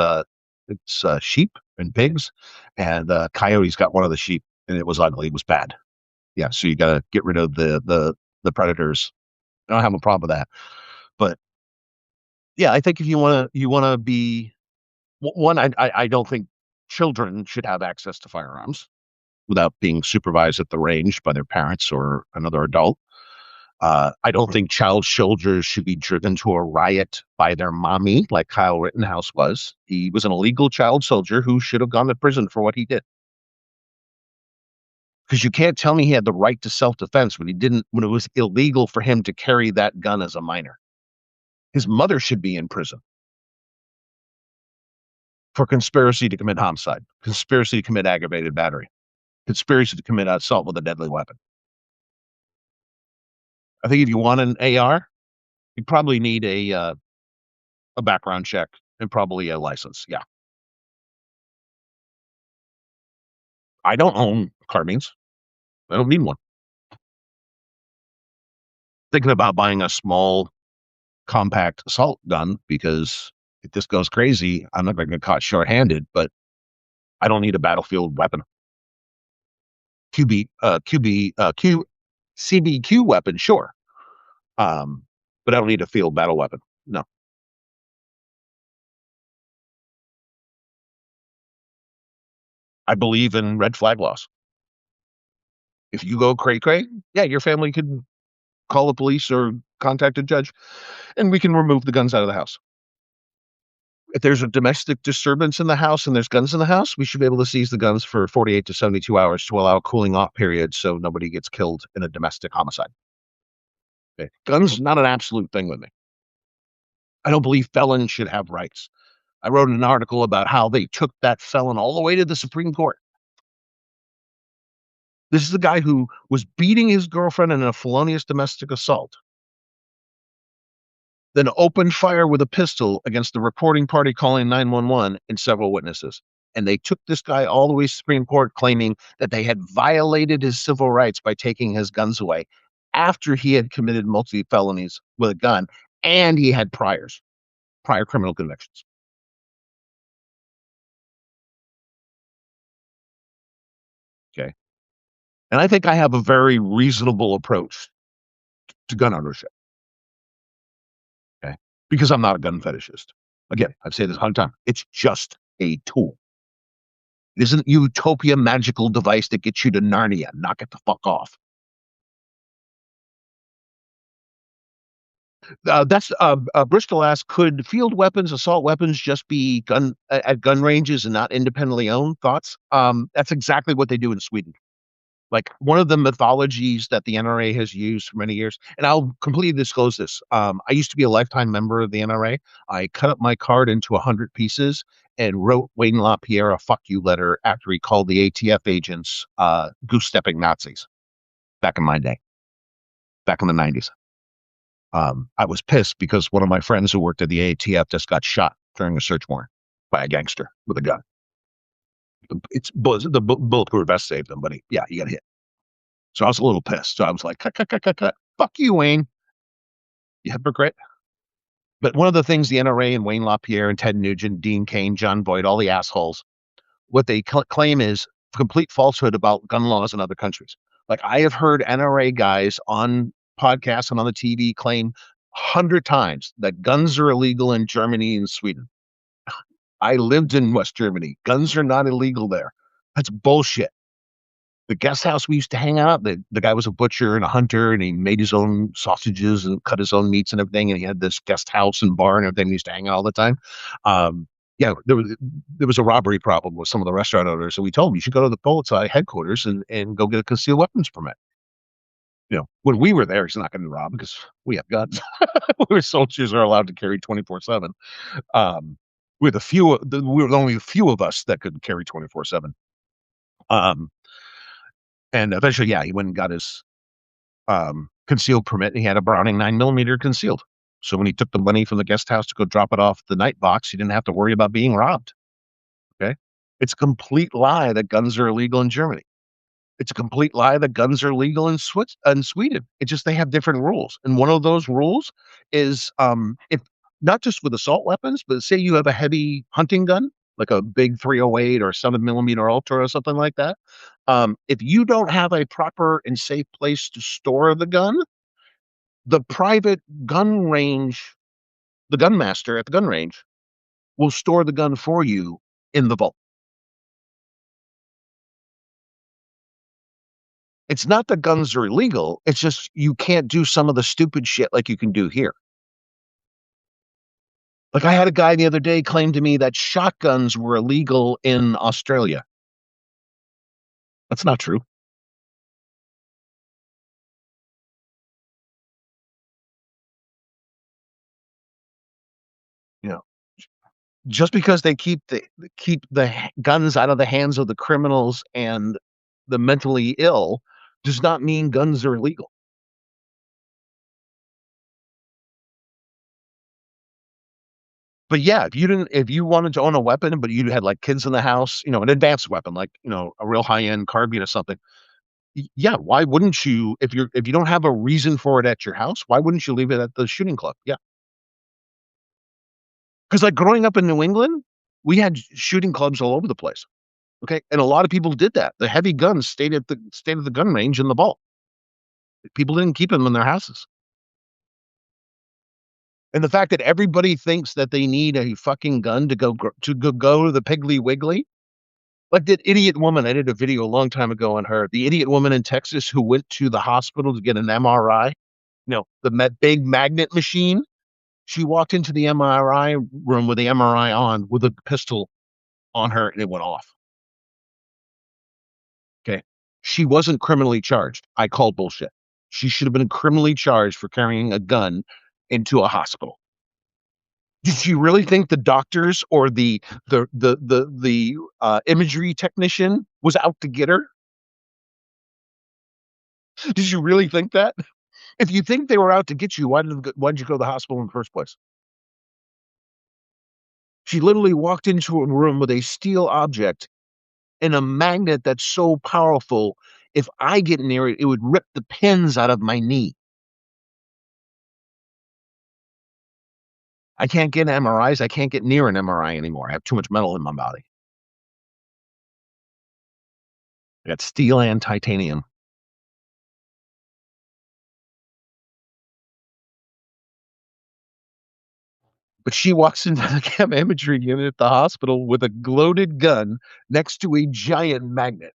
it's sheep and pigs, and coyotes got one of the sheep, and it was ugly. It was bad. Yeah, so you got to get rid of the predators. I don't have a problem with that, but yeah, I think if you want to be one, I don't think children should have access to firearms without being supervised at the range by their parents or another adult. I don't think child soldiers should be driven to a riot by their mommy, like Kyle Rittenhouse was. He was an illegal child soldier who should have gone to prison for what he did. Because you can't tell me he had the right to self-defense when he didn't, when it was illegal for him to carry that gun as a minor. His mother should be in prison for conspiracy to commit homicide, conspiracy to commit aggravated battery, conspiracy to commit assault with a deadly weapon. I think if you want an AR, you probably need a background check and probably a license. Yeah. I don't own carbines. I don't need one. Thinking about buying a small compact assault gun because if this goes crazy, I'm not going to get caught short-handed, but I don't need a battlefield weapon. CBQ weapon, sure. But I don't need a field battle weapon. No. I believe in red flag laws. If you go cray cray, yeah, your family can call the police or contact a judge and we can remove the guns out of the house. If there's a domestic disturbance in the house and there's guns in the house, we should be able to seize the guns for 48 to 72 hours to allow a cooling off period so nobody gets killed in a domestic homicide. Okay. Guns, not an absolute thing with me. I don't believe felons should have rights. I wrote an article about how they took that felon all the way to the Supreme Court. This is the guy who was beating his girlfriend in a felonious domestic assault. then opened fire with a pistol against the reporting party calling 911 and several witnesses. And they took this guy all the way to Supreme Court, claiming that they had violated his civil rights by taking his guns away after he had committed multi felonies with a gun and he had prior criminal convictions. Okay. And I think I have a very reasonable approach to gun ownership. Okay. Because I'm not a gun fetishist. Again, I've said this 100 times. It's just a tool. It isn't utopia magical device that gets you to Narnia. Knock it the fuck off. That's Bristol asked, could field weapons, assault weapons, just be gun at gun ranges and not independently owned? Thoughts? That's exactly what they do in Sweden. Like one of the mythologies that the NRA has used for many years, and I'll completely disclose this. I used to be a lifetime member of the NRA. I cut up my card into 100 pieces and wrote Wayne LaPierre a fuck you letter after he called the ATF agents goose stepping Nazis back in my day, back in the 90s. I was pissed because one of my friends who worked at the ATF just got shot during a search warrant by a gangster with a gun. The bulletproof vest saved him, but he got hit. So I was a little pissed. So I was like, cut, cut, cut, cut, cut. Fuck you, Wayne. You hypocrite. But one of the things the NRA and Wayne LaPierre and Ted Nugent, Dean Cain, John Boyd, all the assholes, what they claim is complete falsehood about gun laws in other countries. Like I have heard NRA guys on podcasts and on the TV claim 100 times that guns are illegal in Germany and Sweden. I lived in West Germany. Guns are not illegal there. That's bullshit. The guest house we used to hang out, the guy was a butcher and a hunter, and he made his own sausages and cut his own meats and everything. And he had this guest house and bar and everything. He used to hang out all the time. Yeah, there was a robbery problem with some of the restaurant owners, so we told him you should go to the Polizei headquarters and go get a concealed weapons permit. When we were there, he's not going to rob because we have guns. We were soldiers are allowed to carry 24/7. We're we were only a few of us that could carry 24/7. Um, and eventually, yeah, he went and got his concealed permit, and he had a Browning 9mm concealed. So when he took the money from the guest house to go drop it off at the night box, he didn't have to worry about being robbed. Okay, it's a complete lie that guns are illegal in Germany. It's a complete lie that guns are legal in Sweden. It's just they have different rules, and one of those rules is if not just with assault weapons, but say you have a heavy hunting gun, like a big 308 or 7mm Ultra or something like that. If you don't have a proper and safe place to store the gun, the private gun range, the gun master at the gun range, will store the gun for you in the vault. It's not that guns are illegal. It's just you can't do some of the stupid shit like you can do here. Like I had a guy the other day claim to me that shotguns were illegal in Australia. That's not true. You know, just because they keep the guns out of the hands of the criminals and the mentally ill does not mean guns are illegal. But yeah, if you wanted to own a weapon, but you had like kids in the house, an advanced weapon, like, a real high end carbine or something. Yeah, why wouldn't you, if you don't have a reason for it at your house, why wouldn't you leave it at the shooting club? Yeah. Because like growing up in New England, we had shooting clubs all over the place. Okay. And a lot of people did that. The heavy guns stayed at the gun range in the vault. People didn't keep them in their houses. And the fact that everybody thinks that they need a fucking gun to go to the Piggly Wiggly. Like that idiot woman, I did a video a long time ago on her. The idiot woman in Texas who went to the hospital to get an MRI, the big magnet machine. She walked into the MRI room with the MRI on with a pistol on her and it went off. Okay. She wasn't criminally charged. I called bullshit. She should have been criminally charged for carrying a gun into a hospital. Did you really think the doctors or the imagery technician was out to get her? Did you really think that? If you think they were out to get you, why did you go to the hospital in the first place? She literally walked into a room with a steel object and a magnet that's so powerful. If I get near it, it would rip the pins out of my knee. I can't get MRIs. I can't get near an MRI anymore. I have too much metal in my body. I got steel and titanium. But she walks into the chem imagery unit at the hospital with a loaded gun next to a giant magnet.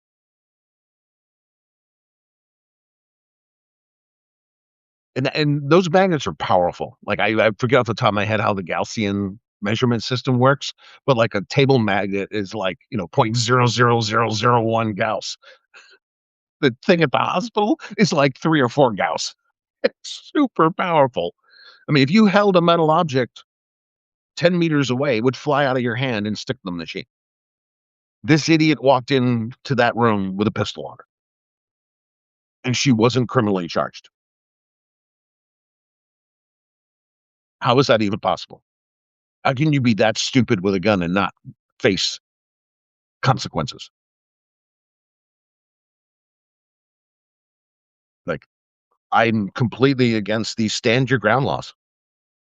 And those magnets are powerful. Like I forget off the top of my head how the Gaussian measurement system works, but like a table magnet is like, 0.00001 Gauss. The thing at the hospital is like 3 or 4 Gauss. It's super powerful. I mean, if you held a metal object 10 meters away, it would fly out of your hand and stick in the machine. This idiot walked into that room with a pistol on her, and she wasn't criminally charged. How is that even possible? How can you be that stupid with a gun and not face consequences? Like, I'm completely against these stand your ground laws.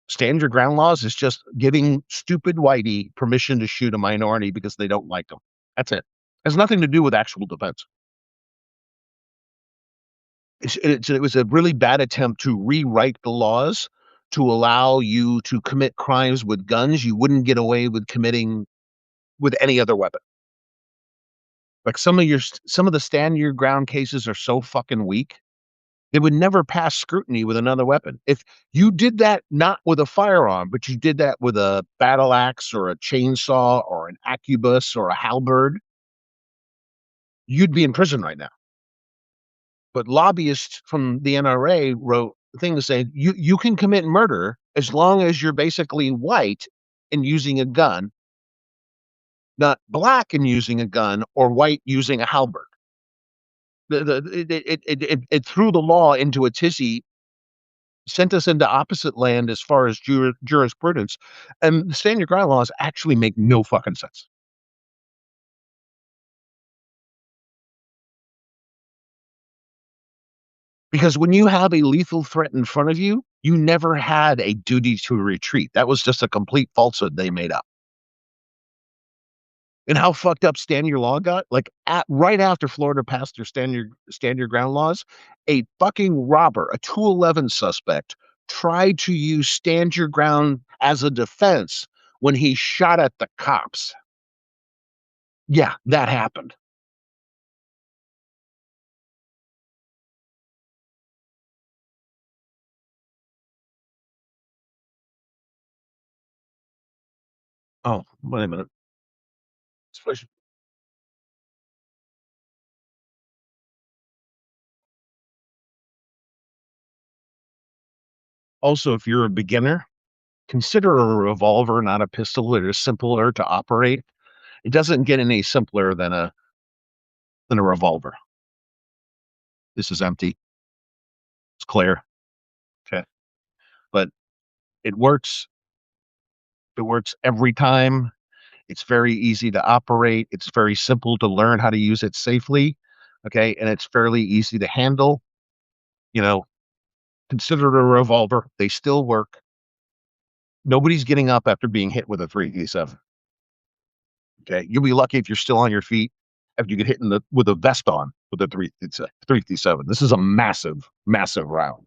Stand your ground laws is just giving stupid whitey permission to shoot a minority because they don't like them. That's it. It has nothing to do with actual defense. It was a really bad attempt to rewrite the laws to allow you to commit crimes with guns you wouldn't get away with committing with any other weapon. Like some of the stand your ground cases are so fucking weak. They would never pass scrutiny with another weapon. If you did that not with a firearm, but you did that with a battle axe or a chainsaw or an arquebus or a halberd, you'd be in prison right now. But lobbyists from the NRA wrote things saying you can commit murder as long as you're basically white and using a gun, not black and using a gun or white using a halberd. It threw the law into a tizzy, sent us into opposite land as far as jurisprudence, and the stand your ground laws actually make no fucking sense. Because when you have a lethal threat in front of you, you never had a duty to retreat. That was just a complete falsehood they made up. And how fucked up stand your law got? Like right after Florida passed their stand your ground laws, a fucking robber, a 211 suspect, tried to use stand your ground as a defense when he shot at the cops. Yeah, that happened. Oh, wait a minute. Also, if you're a beginner, consider a revolver, not a pistol. It is simpler to operate. It doesn't get any simpler than a revolver. This is empty. It's clear. Okay. But it works. It works every time. It's very easy to operate. It's very simple to learn how to use it safely. Okay. And it's fairly easy to handle. You know, consider it a revolver. They still work. Nobody's getting up after being hit with a 3D7. Okay. You'll be lucky if you're still on your feet after you get hit with a vest on with a 3D7. This is a massive, massive round,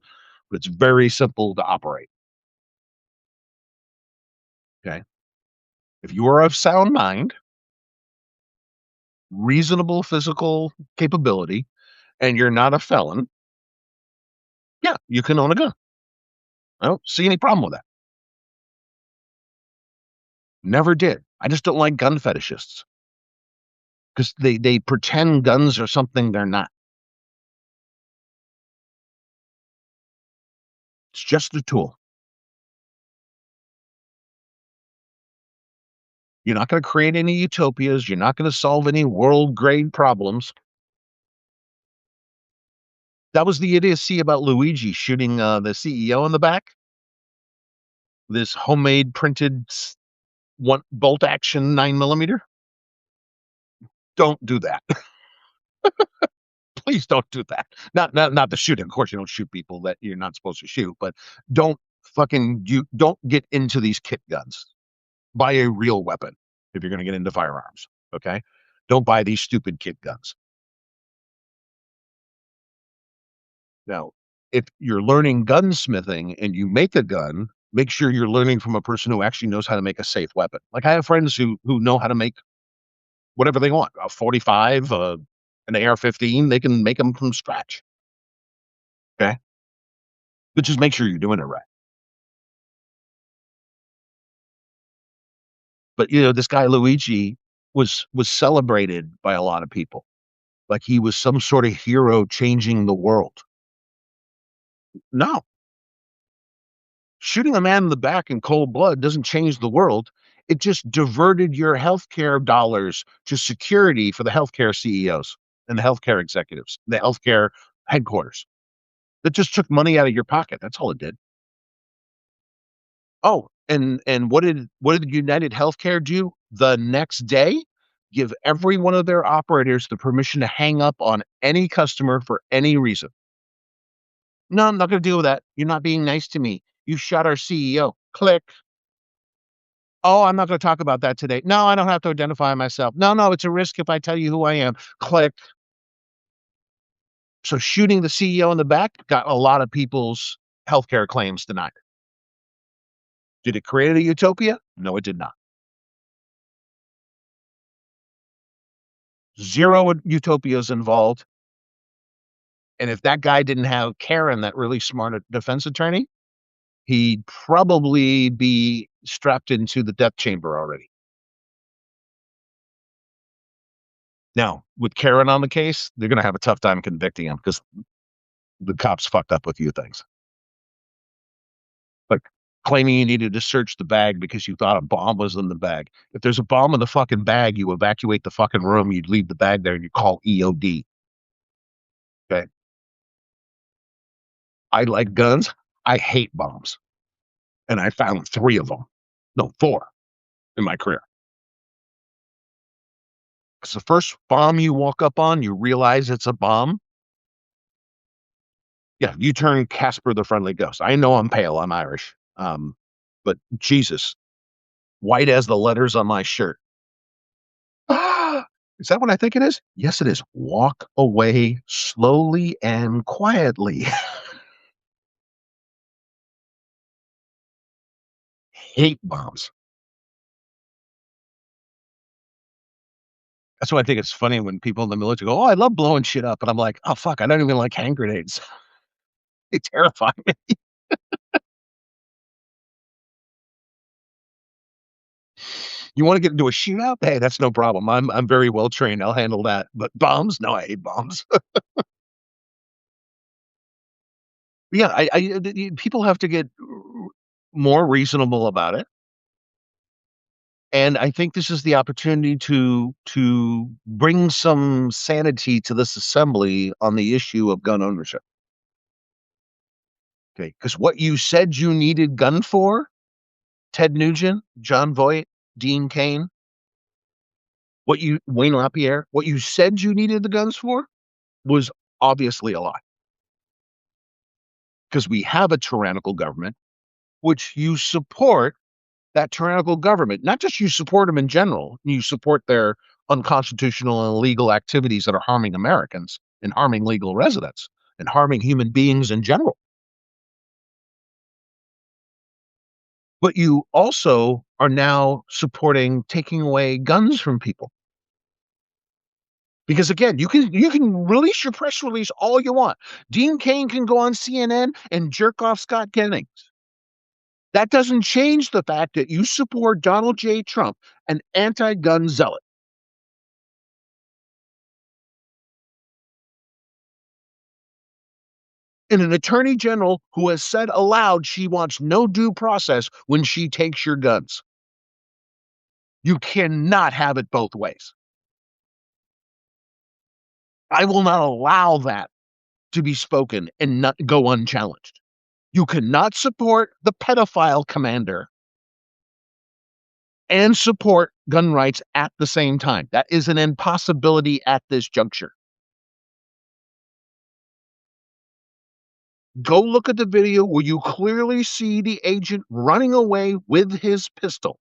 but it's very simple to operate. Okay. If you are of sound mind, reasonable physical capability, and you're not a felon, yeah, you can own a gun. I don't see any problem with that. Never did. I just don't like gun fetishists because they pretend guns are something they're not. It's just a tool. You're not going to create any utopias. You're not going to solve any world grade problems. That was the idiocy about Luigi shooting the CEO in the back. This homemade printed one bolt action 9 millimeter. Don't do that. Please don't do that. Not the shooting. Of course, you don't shoot people that you're not supposed to shoot, but don't you don't get into these kit guns. Buy a real weapon if you're going to get into firearms. Okay, don't buy these stupid kit guns. Now, if you're learning gunsmithing and you make a gun, make sure you're learning from a person who actually knows how to make a safe weapon. Like I have friends who know how to make whatever they want, a 45, an AR-15. They can make them from scratch. Okay, but just make sure you're doing it right. But this guy Luigi was celebrated by a lot of people, like he was some sort of hero changing the world. No, shooting a man in the back in cold blood doesn't change the world. It just diverted your healthcare dollars to security for the healthcare CEOs and the healthcare executives, the healthcare headquarters. That just took money out of your pocket. That's all it did. Oh, and what did United Healthcare do the next day? Give every one of their operators the permission to hang up on any customer for any reason. No, I'm not going to deal with that. You're not being nice to me. You shot our CEO. Click. Oh, I'm not going to talk about that today. No, I don't have to identify myself. No, no, it's a risk if I tell you who I am. Click. So shooting the CEO in the back got a lot of people's healthcare claims denied. Did it create a utopia? No, it did not. Zero utopias involved. And if that guy didn't have Karen, that really smart defense attorney, he'd probably be strapped into the death chamber already. Now, with Karen on the case, they're going to have a tough time convicting him because the cops fucked up with a few things. Like claiming you needed to search the bag because you thought a bomb was in the bag. If there's a bomb in the fucking bag, you evacuate the fucking room, you'd leave the bag there and you call EOD. Okay. I like guns. I hate bombs. And I found 3 of them. No, 4 in my career. Because the first bomb you walk up on, you realize it's a bomb. Yeah, you turn Casper the Friendly Ghost. I know I'm pale. I'm Irish. But Jesus, white as the letters on my shirt. Is that what I think it is? Yes, it is. Walk away slowly and quietly. Hate bombs. That's why I think it's funny when people in the military go, "Oh, I love blowing shit up," and I'm like, "Oh fuck, I don't even like hand grenades. They terrify me." You want to get into a shootout? Hey, that's no problem. I'm very well trained. I'll handle that. But bombs? No, I hate bombs. Yeah, people have to get more reasonable about it. And I think this is the opportunity to bring some sanity to this assembly on the issue of gun ownership. Okay, because what you said you needed gun for, Ted Nugent, John Voight, Dean Cain, Wayne LaPierre, what you said you needed the guns for was obviously a lie. Because we have a tyrannical government, which you support that tyrannical government. Not just you support them in general, you support their unconstitutional and illegal activities that are harming Americans and harming legal residents and harming human beings in general. But you also are now supporting taking away guns from people. Because again, you can release your press release all you want. Dean Cain can go on CNN and jerk off Scott Jennings. That doesn't change the fact that you support Donald J. Trump, an anti-gun zealot. And an attorney general who has said aloud she wants no due process when she takes your guns. You cannot have it both ways. I will not allow that. to be spoken and not go unchallenged. You cannot support the pedophile commander and support gun rights at the same time. That is an impossibility at this juncture. Go look at the video where you clearly see the agent running away with his pistol.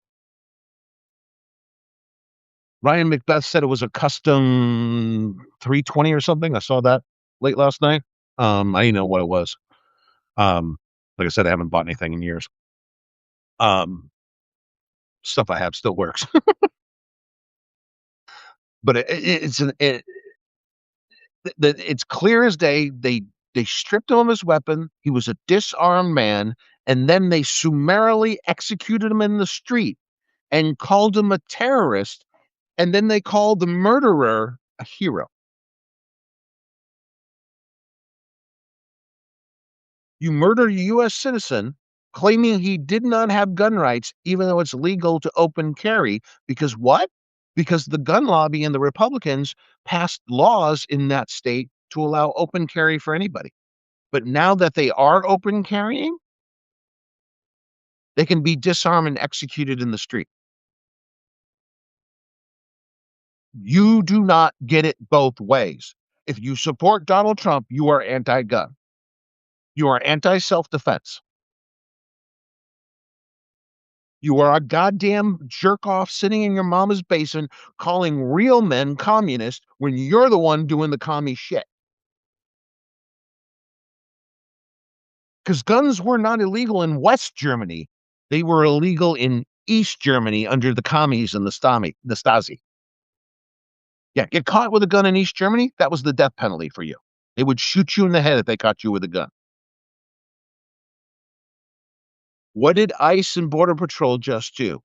Ryan Macbeth said it was a custom 320 or something. I saw that late last night. I didn't know what it was. Like I said, I haven't bought anything in years. Stuff I have still works, but it's clear as day. They stripped him of his weapon. He was a disarmed man, and then they summarily executed him in the street and called him a terrorist. And then they called the murderer a hero. You murder a U.S. citizen claiming he did not have gun rights, even though it's legal to open carry. Because what? Because the gun lobby and the Republicans passed laws in that state to allow open carry for anybody. But now that they are open carrying, they can be disarmed and executed in the street. You do not get it both ways. If you support Donald Trump, you are anti-gun. You are anti-self-defense. You are a goddamn jerk off sitting in your mama's basement calling real men communist when you're the one doing the commie shit. Because guns were not illegal in West Germany. They were illegal in East Germany under the commies and the Stasi. Yeah, get caught with a gun in East Germany, that was the death penalty for you. They would shoot you in the head if they caught you with a gun. What did ICE and Border Patrol just do?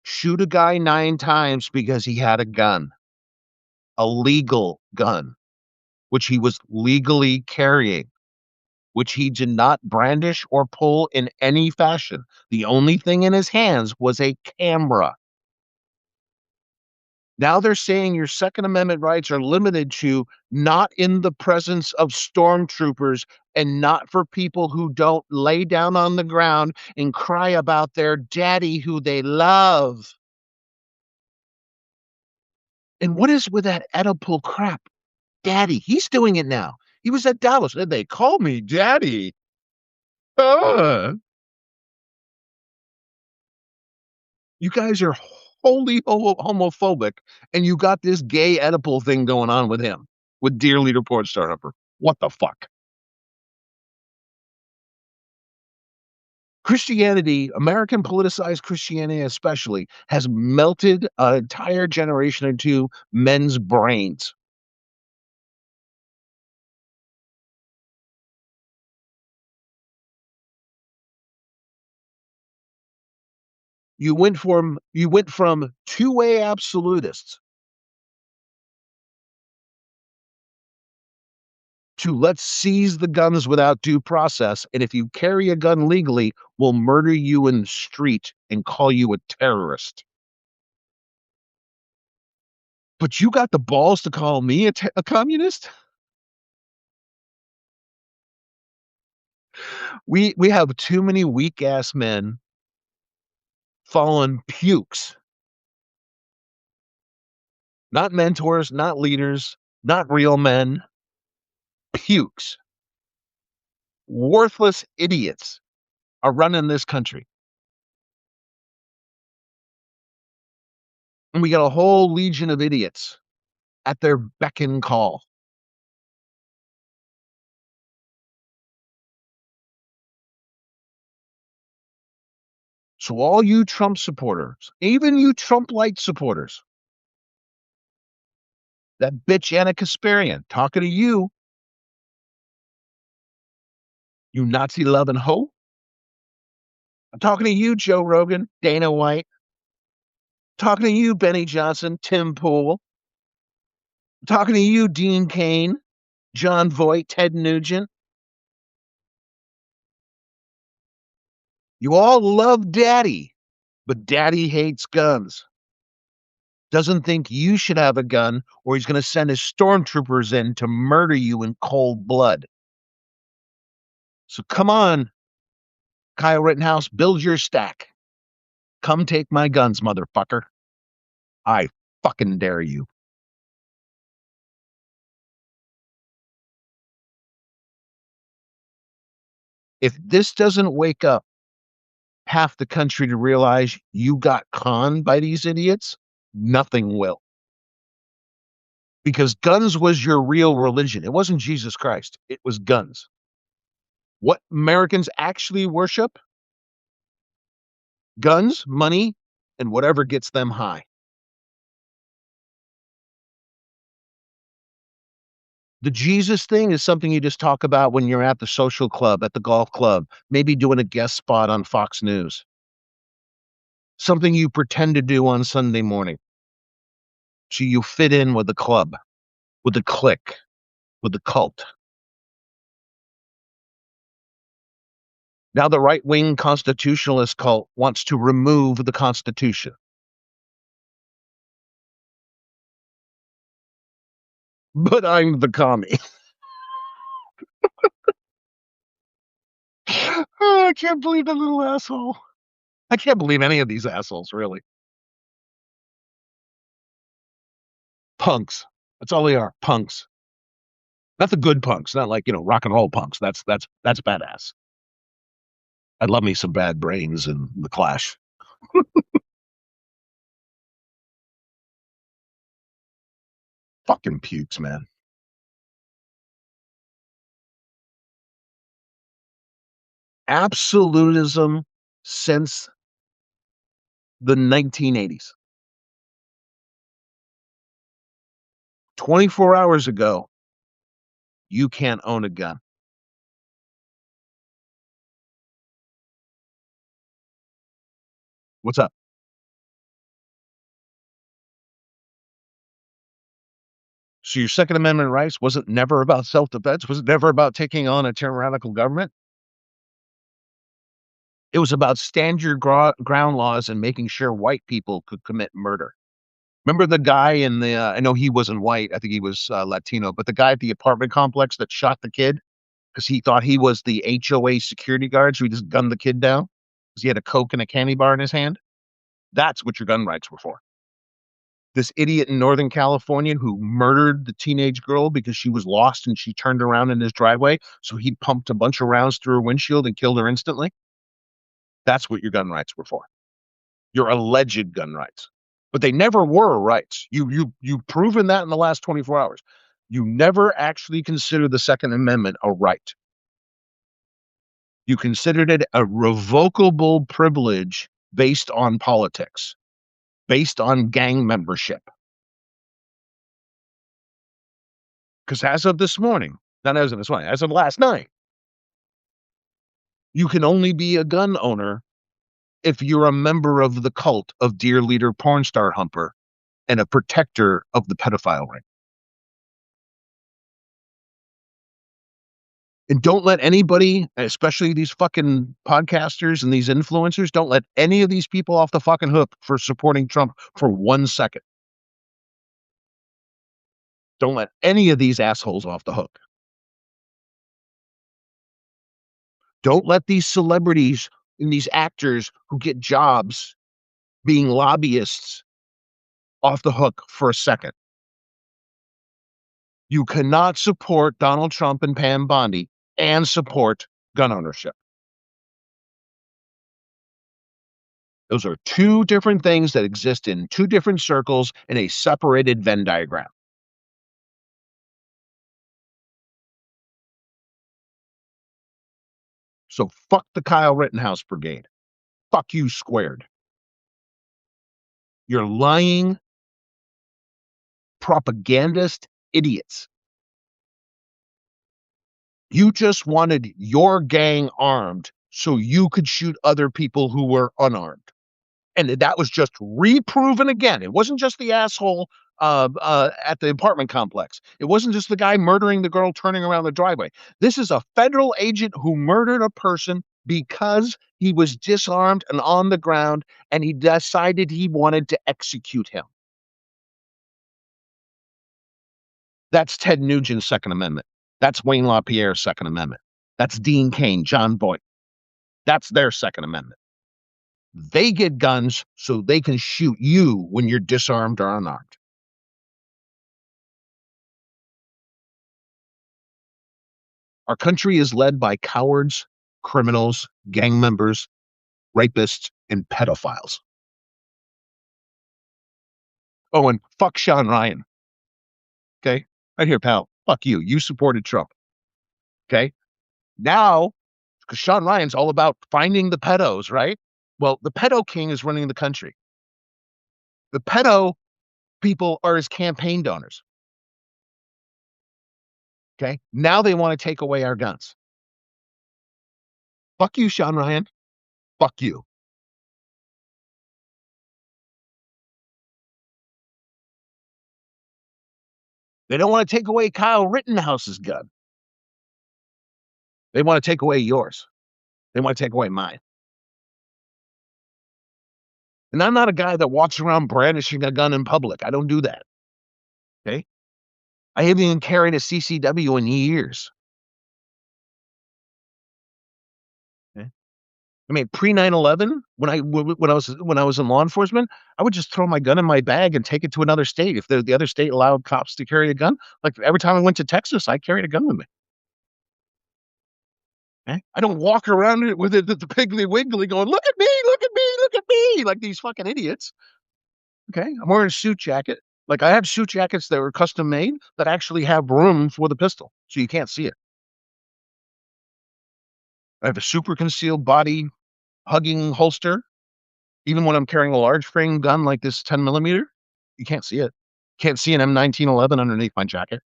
Shoot a guy 9 times because he had a gun. A legal gun, which he was legally carrying, which he did not brandish or pull in any fashion. The only thing in his hands was a camera. Now they're saying your Second Amendment rights are limited to not in the presence of stormtroopers and not for people who don't lay down on the ground and cry about their daddy who they love. And what is with that Oedipal crap? Daddy, he's doing it now. He was at Davos. And they call me daddy. You guys are wholly homophobic, and you got this gay Oedipal thing going on with him, with Dear Leader Pornstar Humper. What the fuck? Christianity, American politicized Christianity especially, has melted an entire generation into men's brains. You went from two-way absolutists to let's seize the guns without due process, and if you carry a gun legally, we'll murder you in the street and call you a terrorist. But you got the balls to call me a communist? We have too many weak ass men following pukes. Not mentors, not leaders, not real men. Pukes. Worthless idiots are running this country. And we got a whole legion of idiots at their beck and call. So all you Trump supporters, even you Trump light supporters, that bitch Anna Kasparian talking to you, you Nazi loving hoe. I'm talking to you, Joe Rogan, Dana White. Talking to you, Benny Johnson, Tim Pool. Talking to you, Dean Cain, John Voight, Ted Nugent. You all love daddy, but daddy hates guns. doesn't think you should have a gun, or he's going to send his stormtroopers in to murder you in cold blood. So come on, Kyle Rittenhouse, build your stack. Come take my guns, motherfucker. I fucking dare you. If this doesn't wake up half the country to realize you got conned by these idiots, nothing will. Because guns was your real religion. It wasn't Jesus Christ. It was guns. What Americans actually worship? Guns, money, and whatever gets them high. The Jesus thing is something you just talk about when you're at the social club, at the golf club, maybe doing a guest spot on Fox News. Something you pretend to do on Sunday morning. So you fit in with the club, with the clique, with the cult. Now the right-wing constitutionalist cult wants to remove the Constitution. But I'm the commie. Oh, I can't believe that little asshole. I can't believe any of these assholes, really. Punks. That's all they are. Punks. Not the good punks. Not like, rock and roll punks. That's badass. I love me some Bad Brains and The Clash. Fucking pukes, man. Absolutism since the 1980s. 24 hours ago, you can't own a gun. What's up? So your Second Amendment rights wasn't never about self-defense? Was it never about taking on a tyrannical government? It was about stand your ground laws and making sure white people could commit murder. Remember the guy in the, I know he wasn't white, I think he was Latino, but the guy at the apartment complex that shot the kid because he thought he was the HOA security guard, so he just gunned the kid down because he had a Coke and a candy bar in his hand? That's what your gun rights were for. This idiot in Northern California who murdered the teenage girl because she was lost and she turned around in his driveway, so he pumped a bunch of rounds through her windshield and killed her instantly. That's what your gun rights were for. Your alleged gun rights. But they never were rights. You've proven that in the last 24 hours. You never actually considered the Second Amendment a right. You considered it a revocable privilege based on politics, based on gang membership. Because as of this morning, not as of this morning, as of last night, you can only be a gun owner if you're a member of the cult of Dear Leader Porn Star Humper and a protector of the pedophile ring. And don't let anybody, especially these fucking podcasters and these influencers, don't let any of these people off the fucking hook for supporting Trump for 1 second. Don't let any of these assholes off the hook. Don't let these celebrities and these actors who get jobs being lobbyists off the hook for a second. You cannot support Donald Trump and Pam Bondi and support gun ownership. Those are two different things that exist in two different circles in a separated Venn diagram. So fuck the Kyle Rittenhouse brigade. Fuck you squared. You're lying propagandist idiots. You just wanted your gang armed so you could shoot other people who were unarmed. And that was just reproven again. It wasn't just the asshole at the apartment complex. It wasn't just the guy murdering the girl turning around the driveway. This is a federal agent who murdered a person because he was disarmed and on the ground, and he decided he wanted to execute him. That's Ted Nugent's Second Amendment. That's Wayne LaPierre's Second Amendment. That's Dean Cain, John Boyd. That's their Second Amendment. They get guns so they can shoot you when you're disarmed or unarmed. Our country is led by cowards, criminals, gang members, rapists, and pedophiles. Oh, and fuck Sean Ryan. Okay. Right here, pal. Fuck you. You supported Trump. Okay. Now, because Sean Ryan's all about finding the pedos, right? Well, the pedo king is running the country. The pedo people are his campaign donors. Okay. Now they want to take away our guns. Fuck you, Sean Ryan. Fuck you. They don't want to take away Kyle Rittenhouse's gun. They want to take away yours. They want to take away mine. And I'm not a guy that walks around brandishing a gun in public. I don't do that. Okay. I haven't even carried a CCW in years. Okay? I mean, pre 9/11, when I was in law enforcement, I would just throw my gun in my bag and take it to another state. If the other state allowed cops to carry a gun, like every time I went to Texas, I carried a gun with me. Okay? I don't walk around with it the Piggly Wiggly going, look at me, look at me, look at me, like these fucking idiots. Okay, I'm wearing a suit jacket. Like I have suit jackets that were custom made that actually have room for the pistol, so you can't see it. I have a super concealed body hugging holster. Even when I'm carrying a large frame gun like this 10 millimeter, you can't see it. Can't see an M1911 underneath my jacket.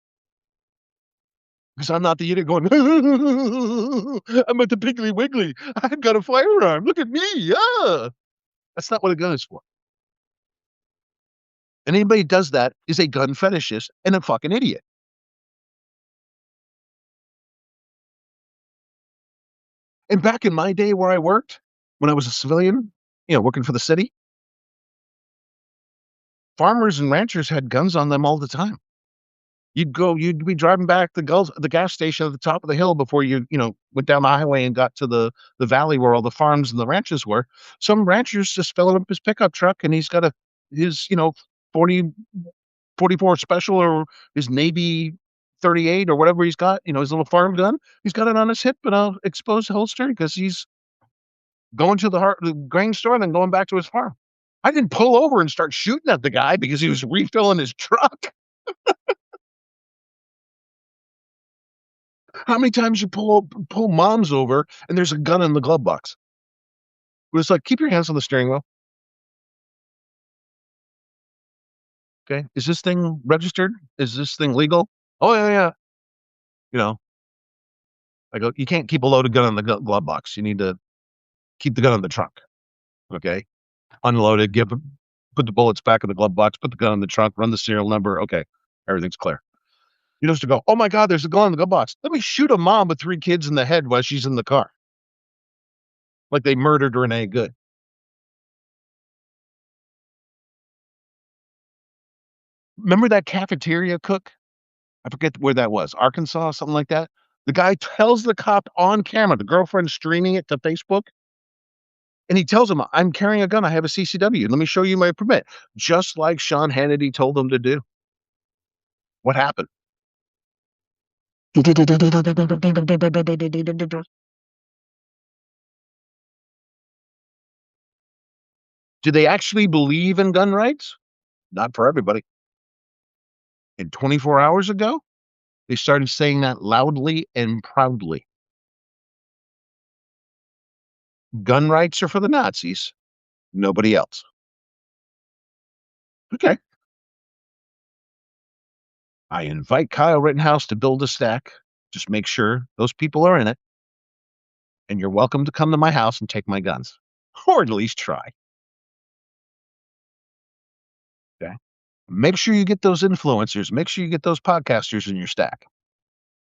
Because I'm not the idiot going, I'm at the Piggly Wiggly. I've got a firearm. Look at me. Yeah. That's not what a gun is for. And anybody who does that is a gun fetishist and a fucking idiot. And back in my day where I worked, when I was a civilian, working for the city, farmers and ranchers had guns on them all the time. You'd be driving back the gas station at the top of the hill before went down the highway and got to the valley where all the farms and the ranches were. Some ranchers just filling up his pickup truck and he's got his 40 44 special or his Navy 38 or whatever he's got, his little farm gun. He's got it on his hip and a exposed holster because he's going to the grain store and then going back to his farm. I didn't pull over and start shooting at the guy because he was refilling his truck. How many times you pull moms over and there's a gun in the glove box? It's like, keep your hands on the steering wheel. Okay. Is this thing registered? Is this thing legal? Oh, yeah, yeah. You know, I go, you can't keep a loaded gun in the glove box. You need to keep the gun in the trunk. Okay. Unloaded, put the bullets back in the glove box, put the gun in the trunk, run the serial number. Okay. Everything's clear. You just to go, oh my God, there's a gun in the glove box. Let me shoot a mom with 3 kids in the head while she's in the car. Like they murdered Renee Good. Remember that cafeteria cook? I forget where that was, Arkansas, something like that. The guy tells the cop on camera, the girlfriend streaming it to Facebook, and he tells him, I'm carrying a gun. I have a CCW. Let me show you my permit. Just like Sean Hannity told them to do. What happened? Do they actually believe in gun rights? Not for everybody. And 24 hours ago, they started saying that loudly and proudly. Gun rights are for the Nazis, nobody else. Okay. I invite Kyle Rittenhouse to build a stack. Just make sure those people are in it. And you're welcome to come to my house and take my guns. Or at least try. Okay. Make sure you get those influencers. Make sure you get those podcasters in your stack.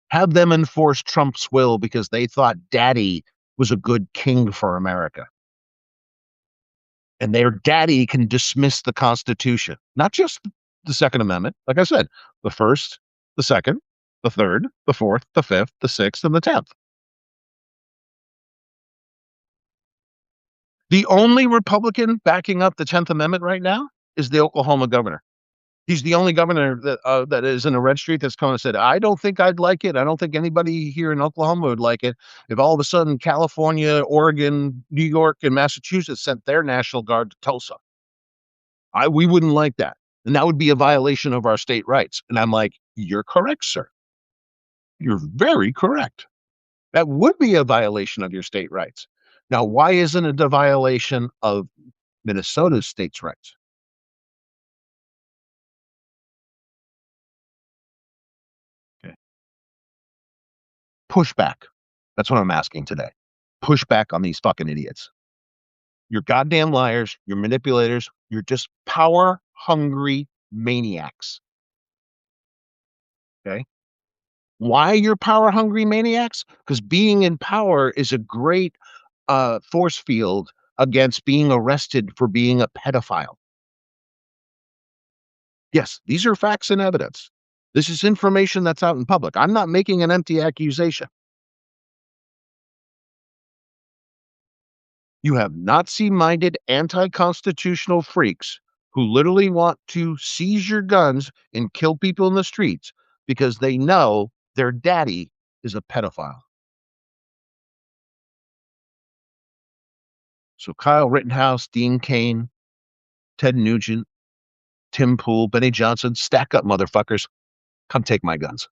Have them enforce Trump's will because they thought daddy was a good king for America. And their daddy can dismiss the Constitution, not just the Second Amendment. Like I said, the First, the second, the third, the fourth, the fifth, the sixth, and the 10th. The only Republican backing up the 10th Amendment right now is the Oklahoma governor. He's the only governor that is in a red street that's come and said, I don't think I'd like it. I don't think anybody here in Oklahoma would like it if all of a sudden California, Oregon, New York, and Massachusetts sent their National Guard to Tulsa. We wouldn't like that. And that would be a violation of our state rights. And I'm like, you're correct, sir. You're very correct. That would be a violation of your state rights. Now, why isn't it a violation of Minnesota's states' rights? Okay. Pushback. That's what I'm asking today. Push back on these fucking idiots. You're goddamn liars. You're manipulators. You're just power hungry maniacs. Okay. Why you're power hungry maniacs? Because being in power is a great force field against being arrested for being a pedophile. Yes, these are facts and evidence. This is information that's out in public. I'm not making an empty accusation. You have Nazi-minded, anti-constitutional freaks who literally want to seize your guns and kill people in the streets because they know their daddy is a pedophile. So Kyle Rittenhouse, Dean Cain, Ted Nugent, Tim Pool, Benny Johnson, stack up, motherfuckers. Come take my guns.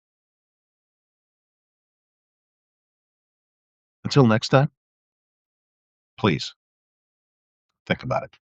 Until next time, please think about it.